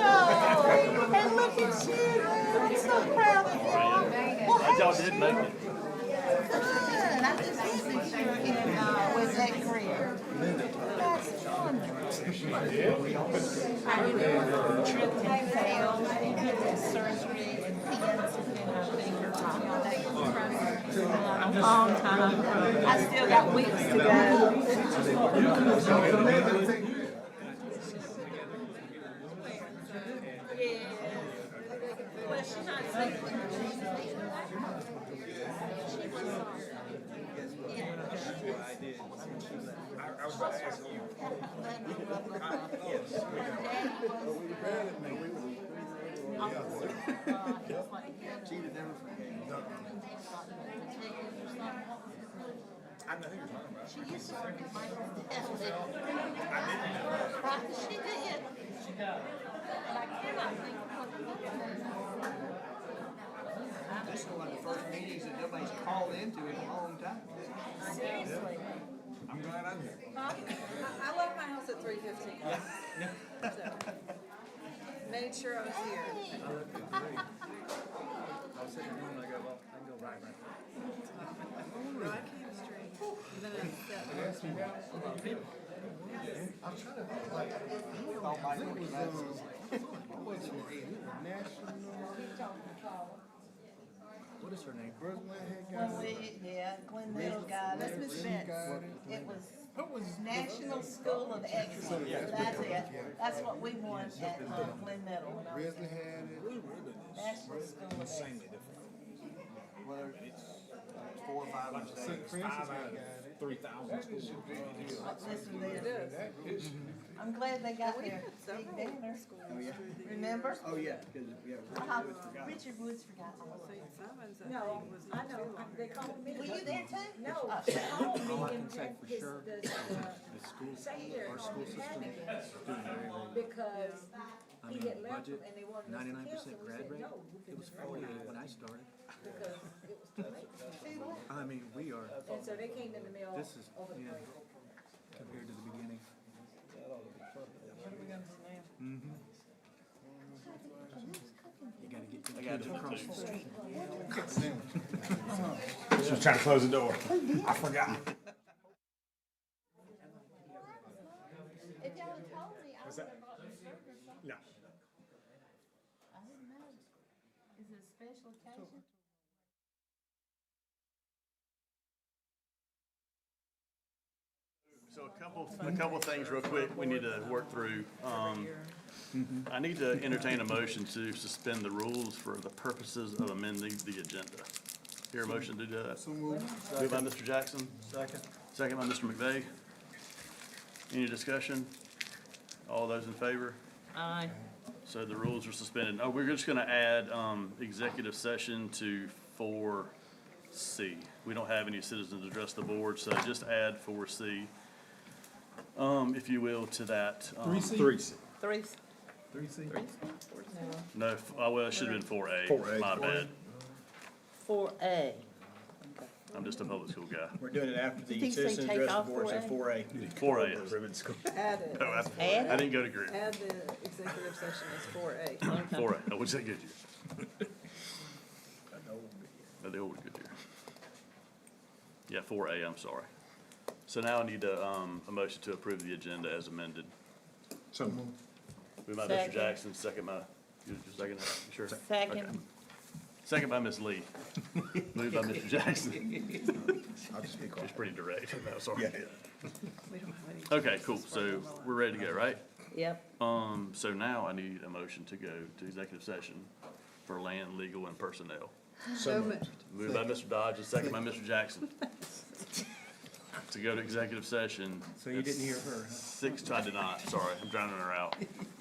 Speaker 11: And look at you. I'm so proud of y'all. Well,
Speaker 1: Y'all did make it.
Speaker 11: good. I just visited you in, with that career. That's wonderful. Trip to fail, surgery, and pins in her finger. A long time. I still got weeks to go. Well, she's not sleeping.
Speaker 9: I was about to ask you.
Speaker 2: She'd never forget.
Speaker 9: I know who you're talking about.
Speaker 11: She used to work at Michael's Deli.
Speaker 9: I didn't know.
Speaker 11: Right, she did. And I cannot think of what.
Speaker 2: This is one of the first meetings that nobody's called into in a long time.
Speaker 11: Seriously.
Speaker 9: I'm glad I'm here.
Speaker 8: I left my house at 3:15. Made sure I was here.
Speaker 1: I was sitting here and I go, well, I can go right back.
Speaker 8: Bro, I came straight. And then I sat down.
Speaker 6: I'm trying to think like,
Speaker 2: Oh, my goodness.
Speaker 6: what's her name? National.
Speaker 1: What is her name?
Speaker 11: Glynn Middle got it.
Speaker 6: That's Miss Betts.
Speaker 11: It was National School of Excellence. That's it. That's what we won at Glynn Middle when I was
Speaker 6: Risley had it.
Speaker 11: National School of Excellence.
Speaker 2: Whether it's 4 or 5
Speaker 6: Like St. Francis had it.
Speaker 9: 3,000 schools.
Speaker 11: Listen to this. I'm glad they got their big dinner. Remember?
Speaker 2: Oh, yeah, because,
Speaker 11: Richard Woods forgot all of it.
Speaker 8: Simon's, I
Speaker 5: No,
Speaker 8: think, was
Speaker 5: I
Speaker 8: not
Speaker 5: know,
Speaker 8: too long.
Speaker 5: they called me.
Speaker 11: Were you there too?
Speaker 5: No,
Speaker 11: Oh.
Speaker 5: they called me
Speaker 1: All I
Speaker 5: and
Speaker 1: can say for
Speaker 5: his,
Speaker 1: sure,
Speaker 5: the
Speaker 1: school,
Speaker 5: secretary
Speaker 1: our
Speaker 5: called
Speaker 1: school
Speaker 5: me
Speaker 1: system
Speaker 5: panicking
Speaker 1: is doing very, very well.
Speaker 5: because
Speaker 1: I
Speaker 5: he
Speaker 1: mean,
Speaker 5: had left
Speaker 1: budget,
Speaker 5: and they wanted us to
Speaker 1: 99%
Speaker 5: cancel. We
Speaker 1: grad
Speaker 5: said,
Speaker 1: rate.
Speaker 5: no, we
Speaker 1: It was
Speaker 5: couldn't
Speaker 1: 48 when I started.
Speaker 5: because it was too late.
Speaker 1: I mean, we are,
Speaker 5: And so they came in the mail
Speaker 1: this is,
Speaker 5: over the
Speaker 1: yeah,
Speaker 5: break.
Speaker 1: compared to the beginning. Mm-hmm. You gotta get the kids across the street.
Speaker 9: She was trying to close the door. I forgot.
Speaker 11: would've told me, I
Speaker 9: What's
Speaker 11: would've
Speaker 9: that?
Speaker 11: bought dessert or something.
Speaker 9: No.
Speaker 11: I didn't know. Is it a special occasion?
Speaker 1: So a couple things real quick we need to work through. I need to entertain a motion to suspend the rules for the purposes of amending the agenda. Hear a motion to do that?
Speaker 6: So moved.
Speaker 1: Moved by Mr. Jackson,
Speaker 2: Second.
Speaker 1: second by Mr. McVeigh. Any discussion? All those in favor?
Speaker 11: Aye.
Speaker 1: So the rules are suspended. Oh, we're just gonna add, executive session to 4C. We don't have any citizens address the board, so just add 4C, if you will, to that.
Speaker 6: 3C?
Speaker 9: 3C.
Speaker 11: Three.
Speaker 6: 3C?
Speaker 1: No, well, it should have been 4A.
Speaker 9: 4A.
Speaker 1: My bad.
Speaker 11: 4A.
Speaker 1: I'm just a public school guy.
Speaker 2: We're doing it after
Speaker 11: Did
Speaker 2: the
Speaker 11: he say
Speaker 2: citizens
Speaker 11: take
Speaker 2: address the
Speaker 11: off
Speaker 2: board, so
Speaker 11: 4A?
Speaker 2: 4A.
Speaker 1: 4A, yes.
Speaker 9: Ribbon school.
Speaker 8: Add it.
Speaker 1: No, I
Speaker 11: Add?
Speaker 1: I didn't go to group.
Speaker 8: Add the executive session as 4A.
Speaker 1: 4A, oh, what'd you say, Goodyear? No, the old Goodyear. Yeah, 4A, I'm sorry. So now I need a motion to approve the agenda as amended.
Speaker 9: So moved.
Speaker 1: Moved by Mr.
Speaker 11: Second.
Speaker 1: Jackson, second by, you second, you sure?
Speaker 11: Second.
Speaker 1: Okay. Second by Ms. Lee. Moved by Mr. Jackson.
Speaker 9: I'll just be quiet.
Speaker 1: She's pretty direct, no, sorry.
Speaker 8: We don't have any.
Speaker 1: Okay, cool, so we're ready to go, right?
Speaker 11: Yep.
Speaker 1: So now I need a motion to go to executive session for land, legal, and personnel.
Speaker 8: So moved.
Speaker 1: Moved by Mr. Dodge and second by Mr. Jackson. To go to executive session.
Speaker 4: So you didn't hear her, huh?
Speaker 1: I did not, sorry, I'm drowning her out.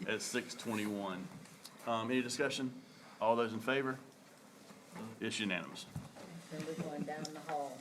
Speaker 1: At 6:21. Any discussion? All those in favor? It's unanimous.
Speaker 11: Then we're going down the hall.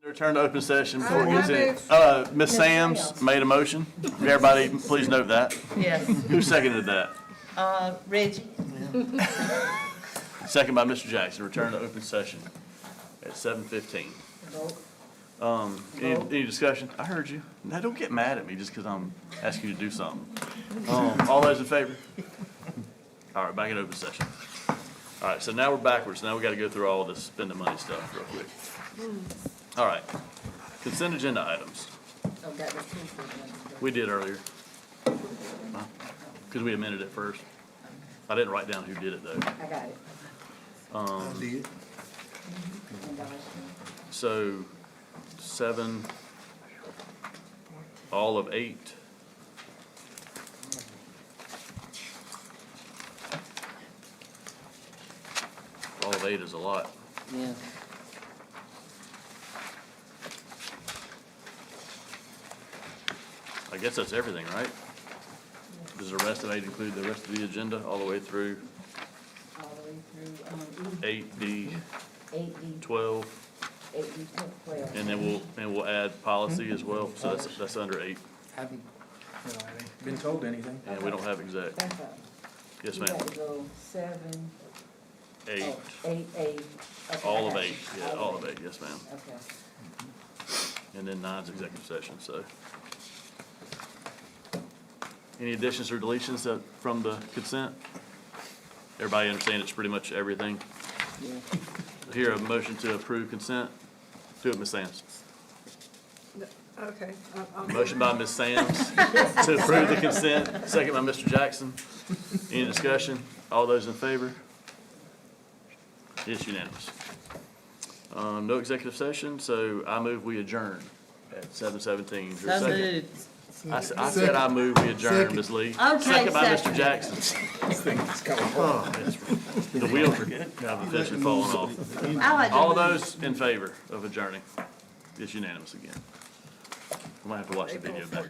Speaker 1: Return to open session before we get to, Ms. Sams made a motion. Everybody, please note that.
Speaker 11: Yes.
Speaker 1: Who seconded that?
Speaker 11: Reggie?
Speaker 1: Second by Mr. Jackson, return to open session at 7:15. Any discussion? I heard you. Now, don't get mad at me just because I'm asking you to do something. All those in favor? All right, back in open session. All right, so now we're backwards. Now we got to go through all this spending money stuff real quick. All right, consent agenda items. We did earlier. Because we amended it first. I didn't write down who did it, though.
Speaker 11: I got it.
Speaker 6: I did.
Speaker 1: So, 7, all of 8. All of 8 is a lot.
Speaker 11: Yeah.
Speaker 1: I guess that's everything, right? Does the rest of 8 include the rest of the agenda, all the way through
Speaker 11: All the way through,
Speaker 1: 8D,
Speaker 11: 8D,
Speaker 1: 12,
Speaker 11: 8D, 12.
Speaker 1: and then we'll add policy as well, so that's under 8.
Speaker 4: Haven't been told anything.
Speaker 1: And we don't have exec.
Speaker 11: Back up.
Speaker 1: Yes,
Speaker 11: You
Speaker 1: ma'am.
Speaker 11: got to go 7,
Speaker 1: 8,
Speaker 11: 8, 8. Okay,
Speaker 1: all
Speaker 11: I
Speaker 1: of
Speaker 11: got
Speaker 1: 8,
Speaker 11: you.
Speaker 1: yeah, all of 8, yes, ma'am.
Speaker 11: Okay.
Speaker 1: And then 9's executive session, so. Any additions or deletions from the consent? Everybody understand it's pretty much everything?
Speaker 11: Yeah.
Speaker 1: Here, a motion to approve consent. Do it, Ms. Sams.
Speaker 8: Okay.
Speaker 1: Motion by Ms. Sams to approve the consent, second by Mr. Jackson. Any discussion? All those in favor? It's unanimous. No executive session, so I move we adjourn at 7:17. Is there a second? I said I move we adjourn, Ms. Lee.
Speaker 11: Okay,
Speaker 1: Second by Mr.
Speaker 11: second.
Speaker 1: Jackson. Oh, the wheels are kind of officially falling off.
Speaker 11: I like to
Speaker 1: All of
Speaker 11: move.
Speaker 1: those in favor of adjourning? It's unanimous again. I might have to watch the video back.